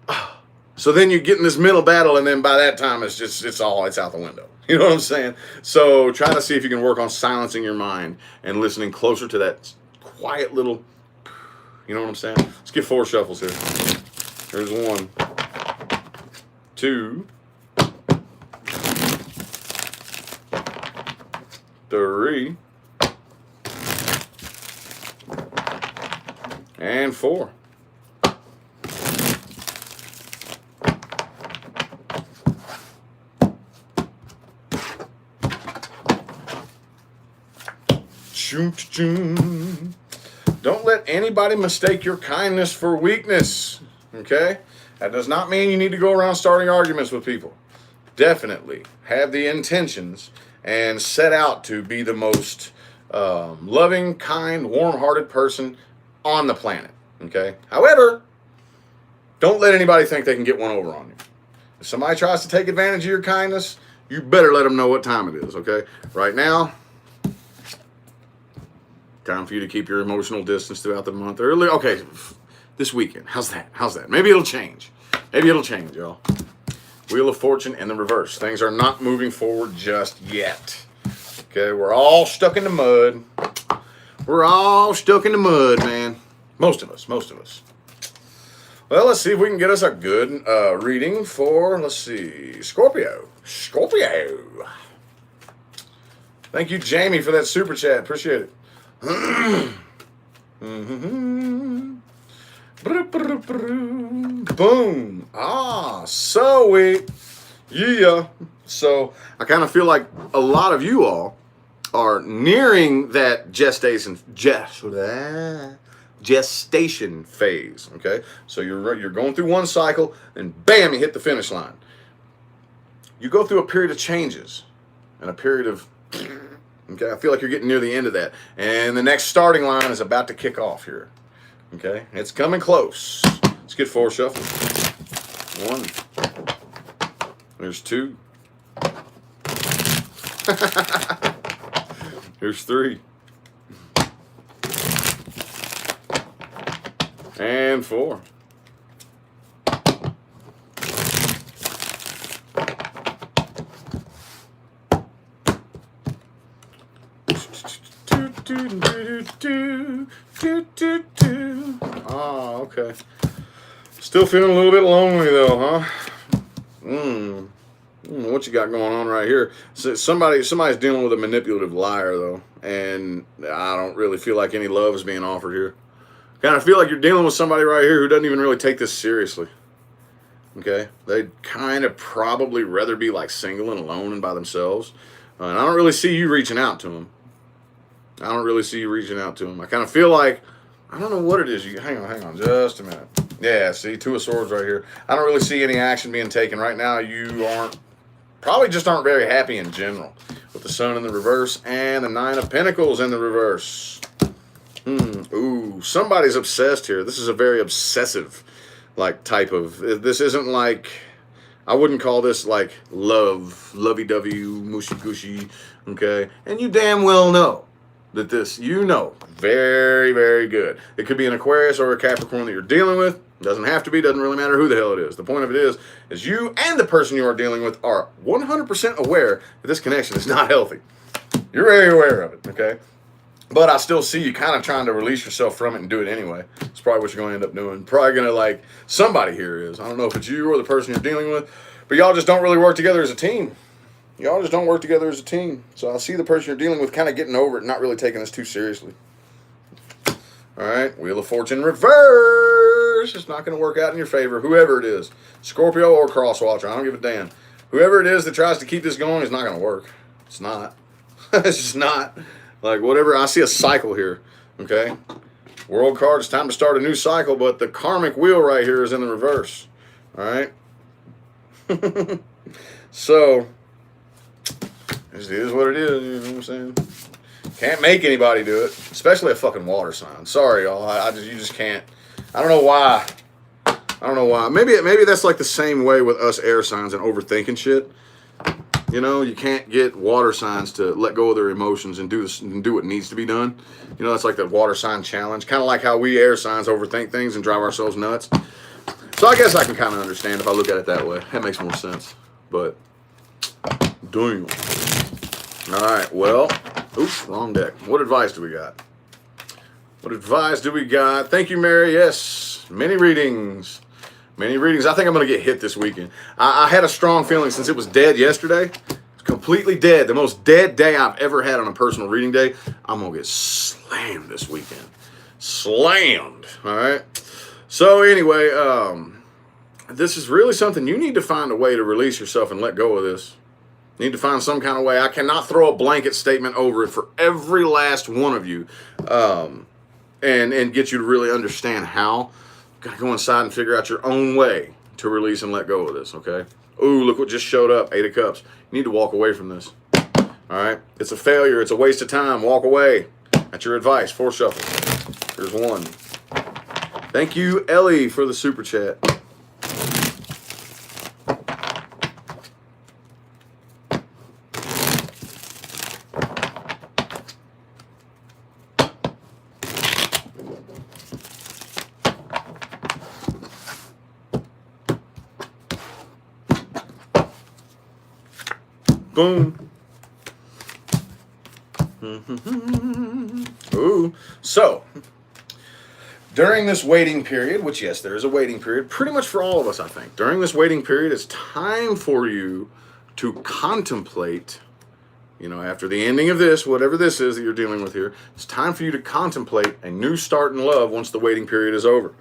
oh. So then you get in this mental battle, and then by that time it's out the window. You know what I'm saying? So try to see if you can work on silencing your mind and listening closer to that quiet little, you know what I'm saying? Let's get 4 shuffles here. Here's 1, 2, 3, and 4. Don't let anybody mistake your kindness for weakness. Okay? That does not mean you need to go around starting arguments with people. Definitely have the intentions and set out to be the most loving, kind, warm-hearted person on the planet. Okay? However, don't let anybody think they can get one over on you. If somebody tries to take advantage of your kindness, you better let them know what time it is. Okay? Right now, time for you to keep your emotional distance throughout the month. Okay, this weekend. How's that? Maybe it'll change. Y'all. Wheel of Fortune in the reverse. Things are not moving forward just yet. Okay, we're all stuck in the mud. Man. Most of us. Well, let's see if we can get us a good reading for, let's see, Scorpio. Thank you, Jamie, for that super chat. Appreciate it. Boom. Sweet. Yeah. So I kind of feel like a lot of you all are nearing that gestation phase. Okay. So you're going through one cycle, and bam, you hit the finish line. You go through a period of changes and a period of. Okay, I feel like you're getting near the end of that. And the next starting line is about to kick off here. Okay, it's coming close. Let's get 4 shuffles. 1. There's 2. Here's 3. And 4. Oh, okay. Still feeling a little bit lonely though, huh? What you got going on right here? So somebody's dealing with a manipulative liar though, and I don't really feel like any love is being offered here. Kind of feel like you're dealing with somebody right here who doesn't even really take this seriously. Okay, they'd kind of probably rather be like single and alone and by themselves, and I don't really see you reaching out to them. I kind of feel like, I don't know what it is. Hang on just a minute. Yeah, see, 2 of Swords right here. I don't really see any action being taken right now. You probably just aren't very happy in general with the Sun in the reverse and the 9 of Pentacles in the reverse. Ooh, somebody's obsessed here. This is a very obsessive type of, this isn't like, I wouldn't call this like lovey-dovey, mushy-gushy, okay? And you damn well know that this, very, very good. It could be an Aquarius or a Capricorn that you're dealing with. Doesn't have to be, doesn't really matter who the hell it is. The point of it is you and the person you are dealing with are 100% aware that this connection is not healthy. You're very aware of it, okay? But I still see you kind of trying to release yourself from it and do it anyway. It's probably what you're going to end up doing. Probably going to somebody here is. I don't know if it's you or the person you're dealing with, but y'all just don't really work together as a team. So I see the person you're dealing with kind of getting over it and not really taking this too seriously. All right, Wheel of Fortune reverse. It's not going to work out in your favor, whoever it is. Scorpio or Crosswatcher, I don't give a damn. Whoever it is that tries to keep this going is not going to work. It's not. It's just not. Like, whatever. I see a cycle here. Okay? World card, it's time to start a new cycle, but the karmic wheel right here is in the reverse. All right? So, it is what it is. You know what I'm saying? Can't make anybody do it, especially a fucking water sign. Sorry, y'all. You just can't. I don't know why. Maybe that's like the same way with us air signs and overthinking shit. You know, you can't get water signs to let go of their emotions and do what needs to be done. You know, that's like the water sign challenge. Kind of like how we air signs overthink things and drive ourselves nuts. So I guess I can kind of understand if I look at it that way. That makes more sense. But, damn. All right, well, oops, wrong deck. What advice do we got? Thank you, Mary. Yes, many readings. I think I'm going to get hit this weekend. I had a strong feeling since it was dead yesterday. It's completely dead. The most dead day I've ever had on a personal reading day. I'm going to get slammed this weekend. Slammed. All right. So anyway, this is really something you need to find a way to release yourself and let go of this. You need to find some kind of way. I cannot throw a blanket statement over it for every last one of you and get you to really understand how. Got to go inside and figure out your own way to release and let go of this, okay? Ooh, look what just showed up, 8 of Cups. You need to walk away from this, all right? It's a failure. It's a waste of time. Walk away. That's your advice. 4 shuffles. Here's 1. Thank you, Ellie, for the super chat. Boom. Ooh. So, during this waiting period, which, yes, there is a waiting period, pretty much for all of us, I think. During this waiting period, it's time for you to contemplate, you know, after the ending of this, whatever this is that you're dealing with here, it's time for you to contemplate a new start in love once the waiting period is over.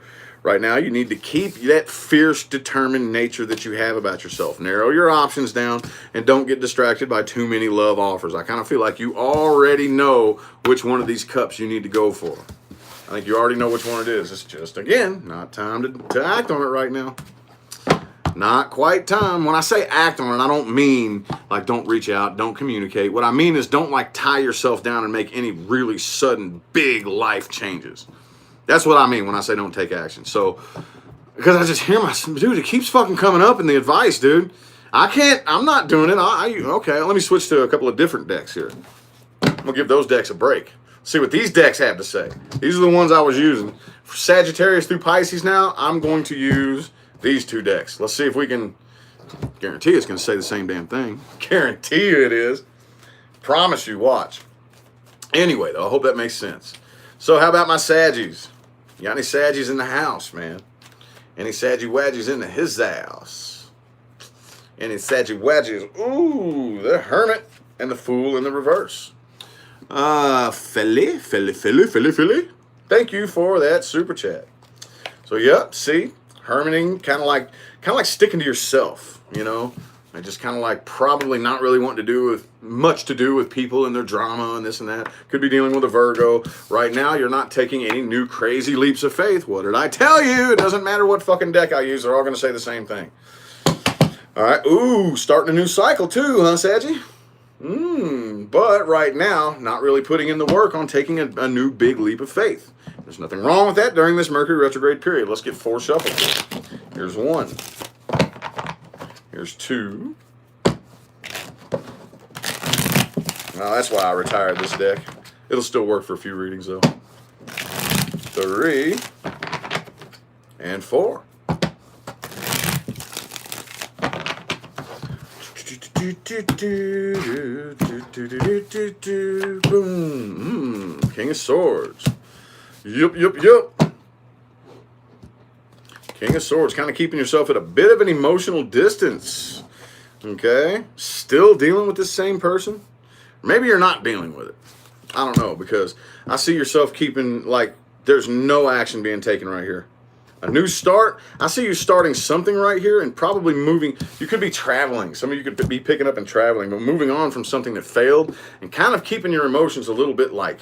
Right now, you need to keep that fierce, determined nature that you have about yourself. Narrow your options down and don't get distracted by too many love offers. I kind of feel like you already know which one of these cups you need to go for. I think you already know which one it is. It's just, again, not time to act on it right now. Not quite time. When I say act on it, I don't mean like don't reach out, don't communicate. What I mean is don't like tie yourself down and make any really sudden big life changes. That's what I mean when I say don't take action. So, because I just hear dude, it keeps fucking coming up in the advice, dude. I'm not doing it. Okay, let me switch to a couple of different decks here. I'm going to give those decks a break. See what these decks have to say. These are the ones I was using. For Sagittarius through Pisces now, I'm going to use these 2 decks. Let's see if we can, guarantee it's going to say the same damn thing. Guarantee you it is. Promise you, watch. Anyway, though, I hope that makes sense. So how about my Saggies? You got any Saggies in the house, man? Any Saggy Wadgies in his house? Any Saggy Wadgies? Ooh, the Hermit and the Fool in the reverse. Philly. Thank you for that super chat. So, yep, see? Hermiting, kind of like sticking to yourself, you know? And just kind of like probably not really wanting to do with people and their drama and this and that. Could be dealing with a Virgo. Right now, you're not taking any new crazy leaps of faith. What did I tell you? It doesn't matter what fucking deck I use. They're all going to say the same thing. All right. Ooh, starting a new cycle too, huh, Saggy? But right now, not really putting in the work on taking a new big leap of faith. There's nothing wrong with that during this Mercury retrograde period. Let's get 4 shuffles. Here's 1. Here's 2. Well, that's why I retired this deck. It'll still work for a few readings, though. 3. And 4. Boom. King of Swords. Yup. King of Swords, kind of keeping yourself at a bit of an emotional distance. Okay? Still dealing with this same person? Maybe you're not dealing with it. I don't know, because I see yourself keeping, like, there's no action being taken right here. A new start. I see you starting something right here and probably moving. You could be traveling. Some of you could be picking up and traveling, but moving on from something that failed and kind of keeping your emotions a little bit like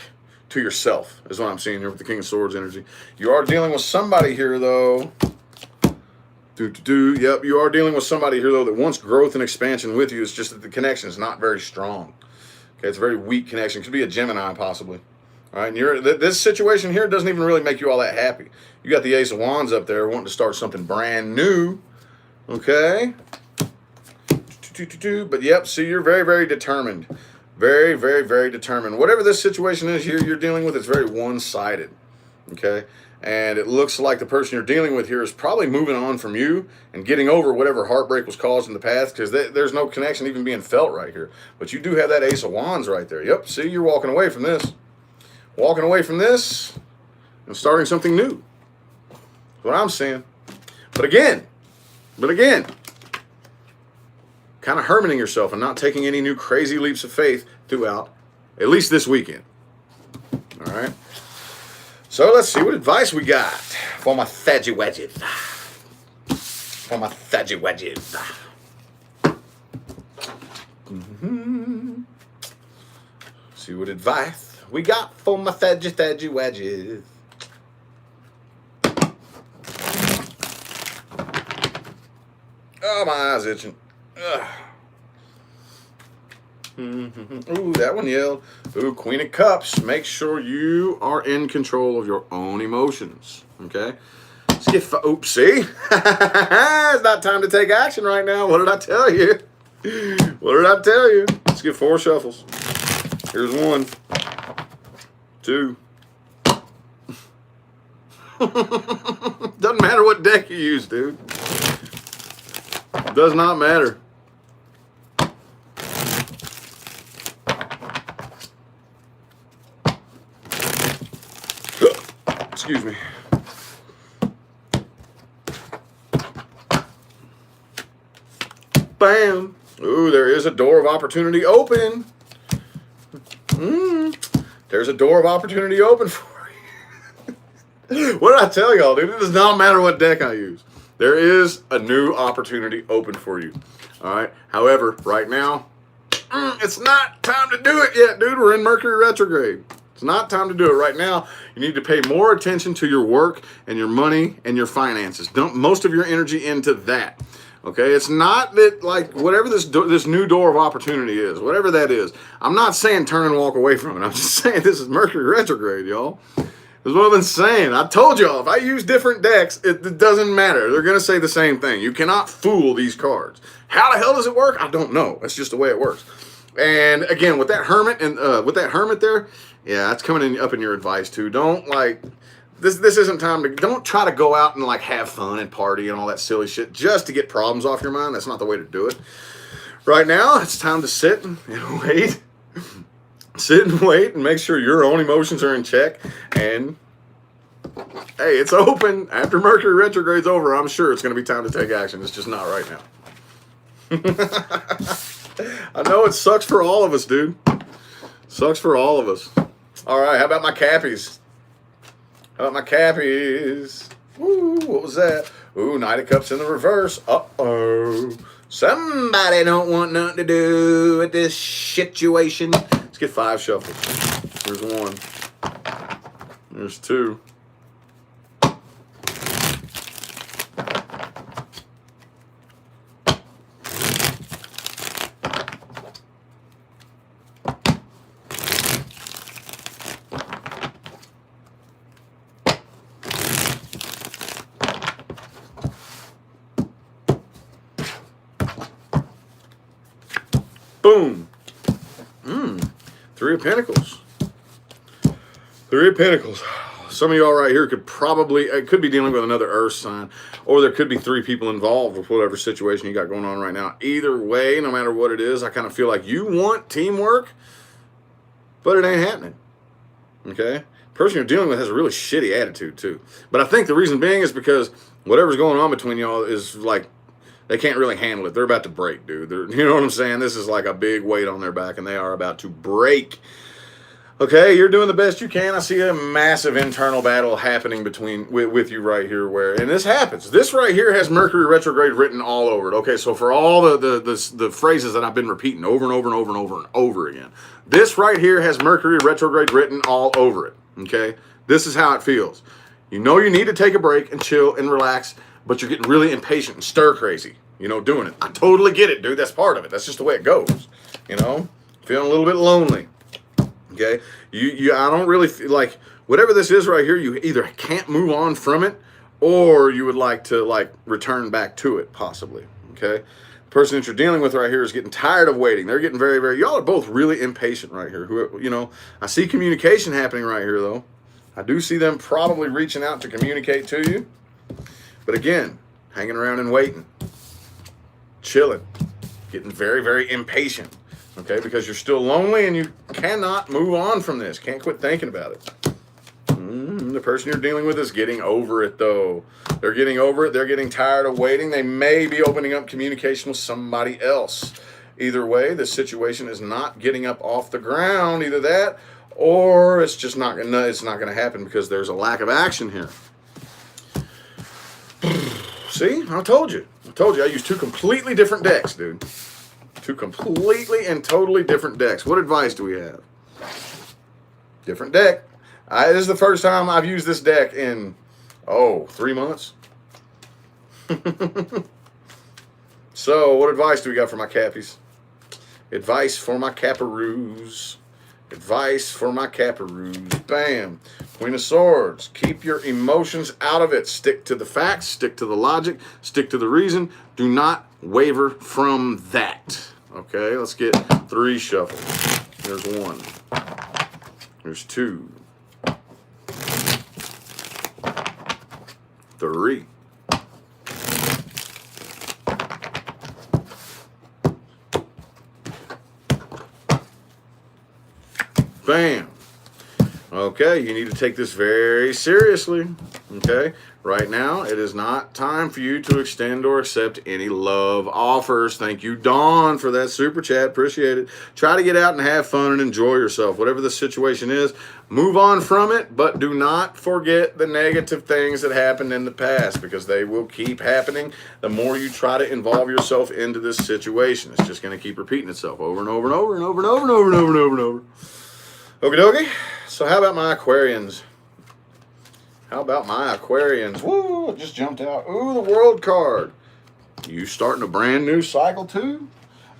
to yourself is what I'm seeing here with the King of Swords energy. You are dealing with somebody here, though. Yep, you are dealing with somebody here, though, that wants growth and expansion with you. It's just that the connection is not very strong. Okay, it's a very weak connection. It could be a Gemini, possibly. All right, and this situation here doesn't even really make you all that happy. You got the Ace of Wands up there wanting to start something brand new. Okay. But yep, see, you're very, very determined. Very, very, very determined. Whatever this situation is here you're dealing with, it's very one-sided. Okay. And it looks like the person you're dealing with here is probably moving on from you and getting over whatever heartbreak was caused in the past, because there's no connection even being felt right here. But you do have that Ace of Wands right there. Yep, see, you're walking away from this. Walking away from this and starting something new. That's what I'm saying. But again, kind of hermiting yourself and not taking any new crazy leaps of faith throughout, at least this weekend. All right. So let's see what advice we got for my fudgy wedges. For my fudgy wedges. See what advice we got for my fudgy wedges. Oh, my eyes itching. Ugh. Ooh, that one yelled. Ooh, Queen of Cups. Make sure you are in control of your own emotions. Okay? Let's get... Oops, see? It's not time to take action right now. What did I tell you? What did I tell you? Let's get 4 shuffles. Here's 1. 2. Doesn't matter what deck you use, dude. Does not matter. Excuse me. Bam. Ooh, there is a door of opportunity open. There's a door of opportunity open for you. What did I tell y'all, dude? It does not matter what deck I use. There is a new opportunity open for you. All right. However, right now, it's not time to do it yet, dude. We're in Mercury Retrograde. It's not time to do it right now. You need to pay more attention to your work and your money and your finances. Dump most of your energy into that. Okay, it's not that, like, whatever this new door of opportunity is, whatever that is. I'm not saying turn and walk away from it. I'm just saying this is Mercury Retrograde, y'all. That's what I've been saying. I told y'all, if I use different decks, it doesn't matter. They're going to say the same thing. You cannot fool these cards. How the hell does it work? I don't know. That's just the way it works. And again, with that hermit and with that hermit there, yeah, that's coming up in your advice too. Don't like this isn't time to, don't try to go out and like have fun and party and all that silly shit just to get problems off your mind. That's not the way to do it. Right now, it's time to sit and wait. Sit and wait and make sure your own emotions are in check. And hey, it's open. After Mercury retrograde's over, I'm sure it's going to be time to take action. It's just not right now. I know it sucks for all of us, dude. Sucks for all of us. All right, how about my cappies? How about my cappies? Ooh, what was that? Ooh, Knight of Cups in the reverse. Uh-oh. Somebody don't want nothing to do with this situation. Let's get 5 shuffles. There's 1. There's 2. Boom. 3 of Pentacles. 3 of Pentacles. Some of y'all right here could be dealing with another earth sign, or there could be 3 people involved with whatever situation you got going on right now. Either way, no matter what it is, I kind of feel like you want teamwork, but it ain't happening. Okay? The person you're dealing with has a really shitty attitude too. But I think the reason being is because whatever's going on between y'all is like, they can't really handle it. They're about to break, dude. You know what I'm saying? This is like a big weight on their back, and they are about to break. Okay, you're doing the best you can. I see a massive internal battle happening with you right here. And this happens. This right here has Mercury retrograde written all over it. Okay, so for all the phrases that I've been repeating over and over and over and over and over again, this right here has Mercury retrograde written all over it. Okay, this is how it feels. You know you need to take a break and chill and relax, but you're getting really impatient and stir crazy. Doing it. I totally get it, dude. That's part of it. That's just the way it goes. Feeling a little bit lonely. Okay, I don't really feel like whatever this is right here. You either can't move on from it, or you would like to return back to it, possibly. Okay, the person that you're dealing with right here is getting tired of waiting. They're getting very, very. Y'all are both really impatient right here. I see communication happening right here, though. I do see them probably reaching out to communicate to you, but again, hanging around and waiting, chilling, getting very, very impatient. Okay, because you're still lonely and you cannot move on from this. Can't quit thinking about it. The person you're dealing with is getting over it, though. They're getting over it. They're getting tired of waiting. They may be opening up communication with somebody else. Either way, the situation is not getting up off the ground. Either that, or it's just not gonna. It's not going to happen because there's a lack of action here. See, I told you. I used two completely different decks, dude. Two completely and totally different decks. What advice do we have? Different deck. This is the first time I've used this deck in, 3 months. So, what advice do we got for my Cappies? Advice for my Capparoos. Advice for my Capparoos. Bam. Queen of Swords. Keep your emotions out of it. Stick to the facts. Stick to the logic. Stick to the reason. Do not waver from that. Okay, let's get 3 shuffles. There's 1. There's 2. 3. Bam. Okay, you need to take this very seriously. Okay, right now it is not time for you to extend or accept any love offers. Thank you, Dawn, for that super chat. Appreciate it. Try to get out and have fun and enjoy yourself. Whatever the situation is, move on from it, but do not forget the negative things that happened in the past, because they will keep happening the more you try to involve yourself into this situation. It's just going to keep repeating itself over and over and over and over and over and over and over and over and over. Okie dokie. So how about my Aquarians? Woo, it just jumped out. Ooh, the World card. You starting a brand new cycle too?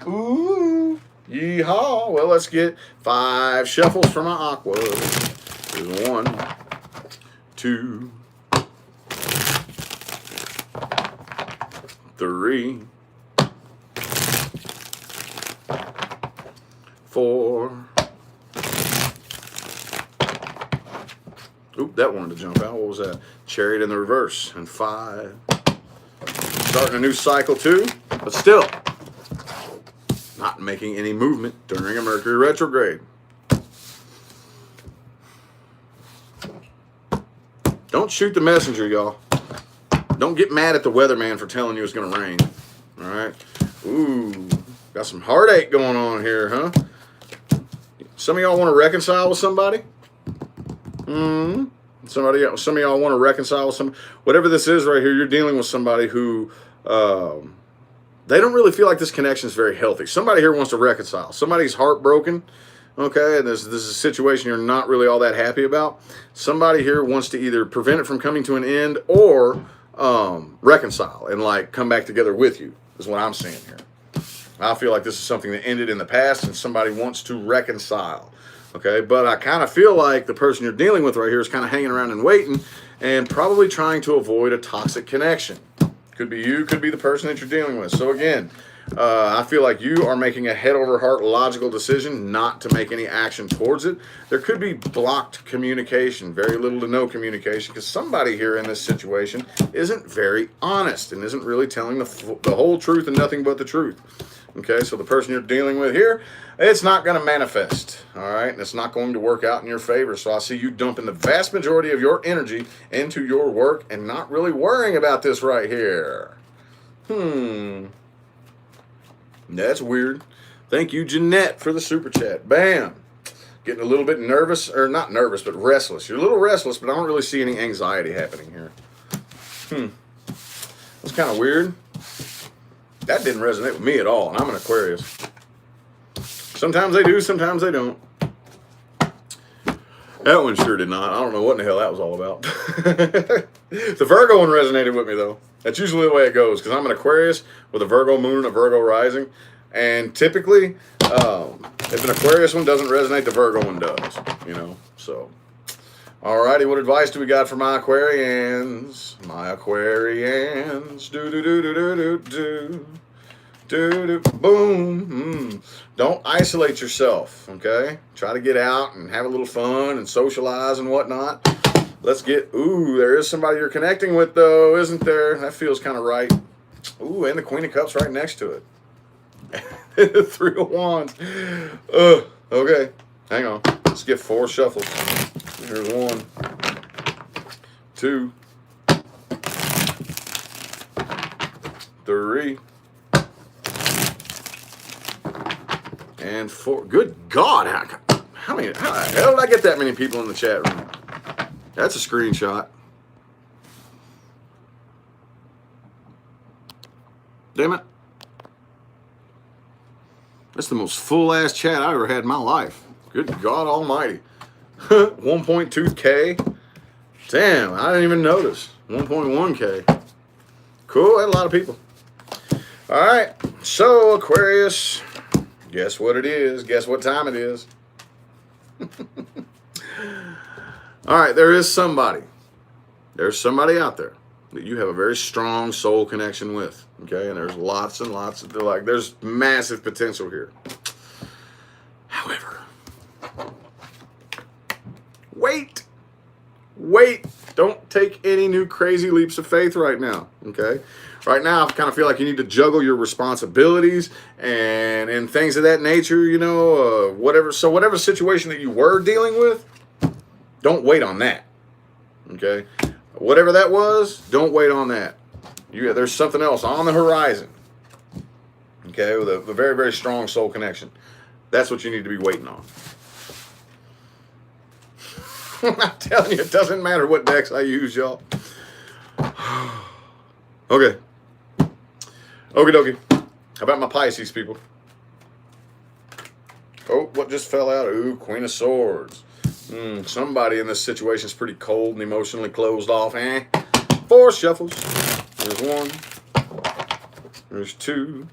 Ooh, yeehaw. Well, let's get 5 shuffles for my Aqua. There's 1, 2, 3, 4. Oop, that wanted to jump out. What was that? Chariot in the reverse. And 5. Starting a new cycle too, but still not making any movement during a Mercury retrograde. Don't shoot the messenger, y'all. Don't get mad at the weatherman for telling you it's going to rain. All right? Ooh, got some heartache going on here, huh? Some of y'all want to reconcile with somebody? Some of y'all want to reconcile with some. Whatever this is right here, you're dealing with somebody who they don't really feel like this connection is very healthy. Somebody here wants to reconcile. Somebody's heartbroken, okay, and this is a situation you're not really all that happy about. Somebody here wants to either prevent it from coming to an end or reconcile and come back together with you, is what I'm seeing here. I feel like this is something that ended in the past and somebody wants to reconcile. Okay, but I kind of feel like the person you're dealing with right here is kind of hanging around and waiting and probably trying to avoid a toxic connection. Could be you, could be the person that you're dealing with. So again, I feel like you are making a head over heart logical decision not to make any action towards it. There could be blocked communication, very little to no communication, because somebody here in this situation isn't very honest and isn't really telling the whole truth and nothing but the truth. Okay, so the person you're dealing with here, it's not going to manifest, all right? And it's not going to work out in your favor. So I see you dumping the vast majority of your energy into your work and not really worrying about this right here. That's weird. Thank you, Jeanette, for the super chat. Bam. Getting a little bit nervous, or not nervous, but restless. You're a little restless, but I don't really see any anxiety happening here. That's kind of weird. That didn't resonate with me at all, and I'm an Aquarius. Sometimes they do, sometimes they don't. That one sure did not. I don't know what in the hell that was all about. The Virgo one resonated with me, though. That's usually the way it goes, because I'm an Aquarius with a Virgo moon and a Virgo rising. And typically, if an Aquarius one doesn't resonate, the Virgo one does. You know, so. Alrighty, what advice do we got for my Aquarians? My Aquarians. Do-do-do-do-do-do-do. Do-do. Boom. Don't isolate yourself, okay? Try to get out and have a little fun and socialize and whatnot. Let's get, ooh, there is somebody you're connecting with, though, isn't there? That feels kind of right. Ooh, and the Queen of Cups right next to it. The Three of Wands. Okay, hang on. Let's get 4 shuffles. Here's 1, 2, 3, and 4. Good God, how the hell did I get that many people in the chat room? That's a screenshot. Damn it. That's the most full-ass chat I ever had in my life. Good God almighty. 1.2K. Damn, I didn't even notice. 1.1K. Cool, had a lot of people. All right, so Aquarius, guess what it is? Guess what time it is? All right, there is somebody. There's somebody out there that you have a very strong soul connection with, okay? And there's lots and lots of, there's massive potential here. However, wait. Don't take any new crazy leaps of faith right now, okay? Right now, I kind of feel like you need to juggle your responsibilities and things of that nature, you know, whatever. So whatever situation that you were dealing with, don't wait on that, okay? Whatever that was, don't wait on that. There's something else on the horizon, okay, with a very, very strong soul connection. That's what you need to be waiting on. I'm telling you, it doesn't matter what decks I use, y'all. Okay. Okie dokie. How about my Pisces, people? Oh, what just fell out? Ooh, Queen of Swords. Somebody in this situation is pretty cold and emotionally closed off. 4 shuffles. There's 1. There's 2.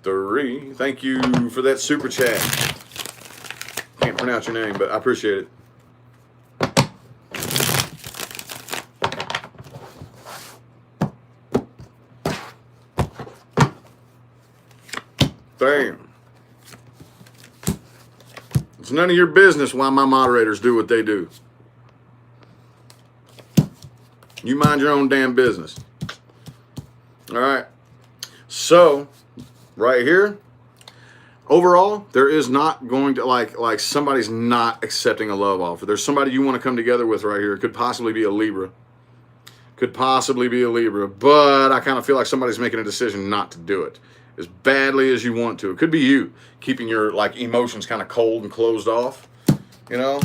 3. Thank you for that super chat. Can't pronounce your name, but I appreciate it. Damn. It's none of your business why my moderators do what they do. You mind your own damn business. All right. So, right here, overall, there is not going to, like somebody's not accepting a love offer. There's somebody you want to come together with right here. It could possibly be a Libra. Could possibly be a Libra. But I kind of feel like somebody's making a decision not to do it as badly as you want to. It could be you keeping your emotions kind of cold and closed off. You know?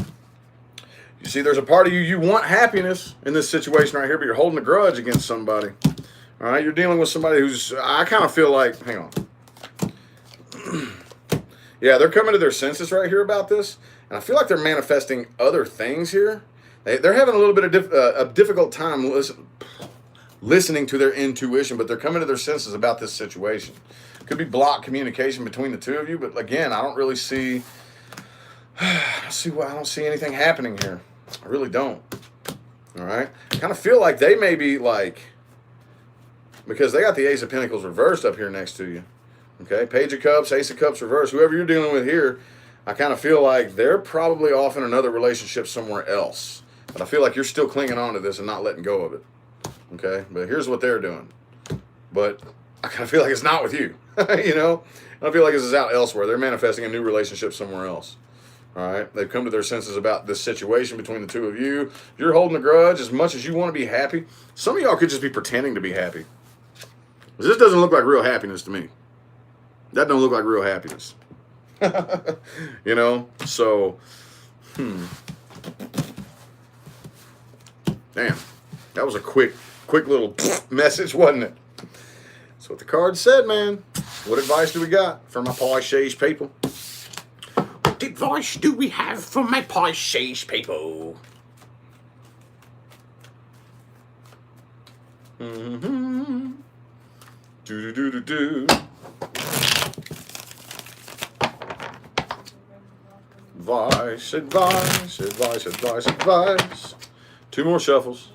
You see, there's a part of you want happiness in this situation right here, but you're holding a grudge against somebody. All right? You're dealing with somebody who's, I kind of feel like, hang on. Yeah, they're coming to their senses right here about this, and I feel like they're manifesting other things here. They're having a little bit of a difficult time listening to their intuition, but they're coming to their senses about this situation. Could be blocked communication between the two of you, but again, I don't really see. I don't see anything happening here. I really don't. All right, I kind of feel like they may be because they got the Ace of Pentacles reversed up here next to you. Okay, Page of Cups, Ace of Cups reversed. Whoever you're dealing with here, I kind of feel like they're probably off in another relationship somewhere else. But I feel like you're still clinging on to this and not letting go of it. Okay, but here's what they're doing. But I kind of feel like it's not with you. You know, I feel like this is out elsewhere. They're manifesting a new relationship somewhere else. All right, they've come to their senses about this situation between the two of you. You're holding a grudge as much as you want to be happy. Some of y'all could just be pretending to be happy. This doesn't look like real happiness to me. That don't look like real happiness. You know, so, damn, that was a quick little message, wasn't it? That's what the card said, man. What advice do we got for my Pisces people? What advice do we have for my Pisces people? Do. Advice. 2 more shuffles.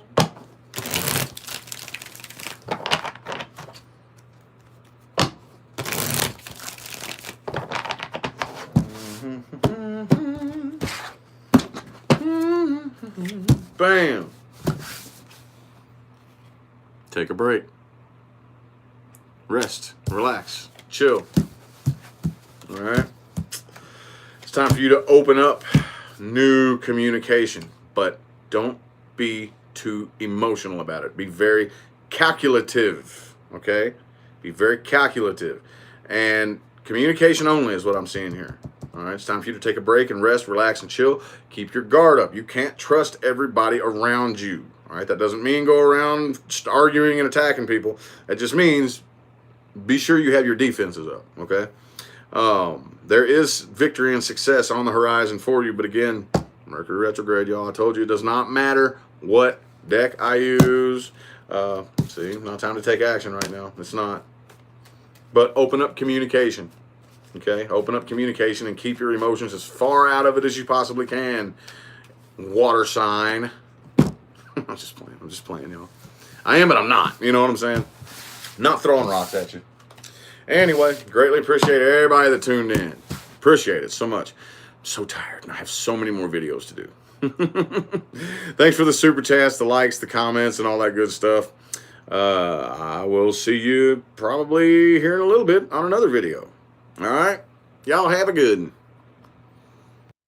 Bam. Take a break. Rest. Relax. Chill. All right. It's time for you to open up new communication, but don't be too emotional about it. Be very calculative, okay? Be very calculative. And communication only is what I'm seeing here. All right, it's time for you to take a break and rest, relax, and chill. Keep your guard up. You can't trust everybody around you. All right, that doesn't mean go around just arguing and attacking people. That just means be sure you have your defenses up, okay? There is victory and success on the horizon for you, but again, Mercury Retrograde, y'all. I told you it does not matter what deck I use. See, not time to take action right now. It's not. But open up communication, okay? Open up communication and keep your emotions as far out of it as you possibly can. Water sign. I'm just playing, y'all. I am, but I'm not. You know what I'm saying? Not throwing rocks at you. Anyway, greatly appreciate everybody that tuned in. Appreciate it so much. I'm so tired, and I have so many more videos to do. Thanks for the super chats, the likes, the comments, and all that good stuff. I will see you probably here in a little bit on another video. All right? Y'all have a good one.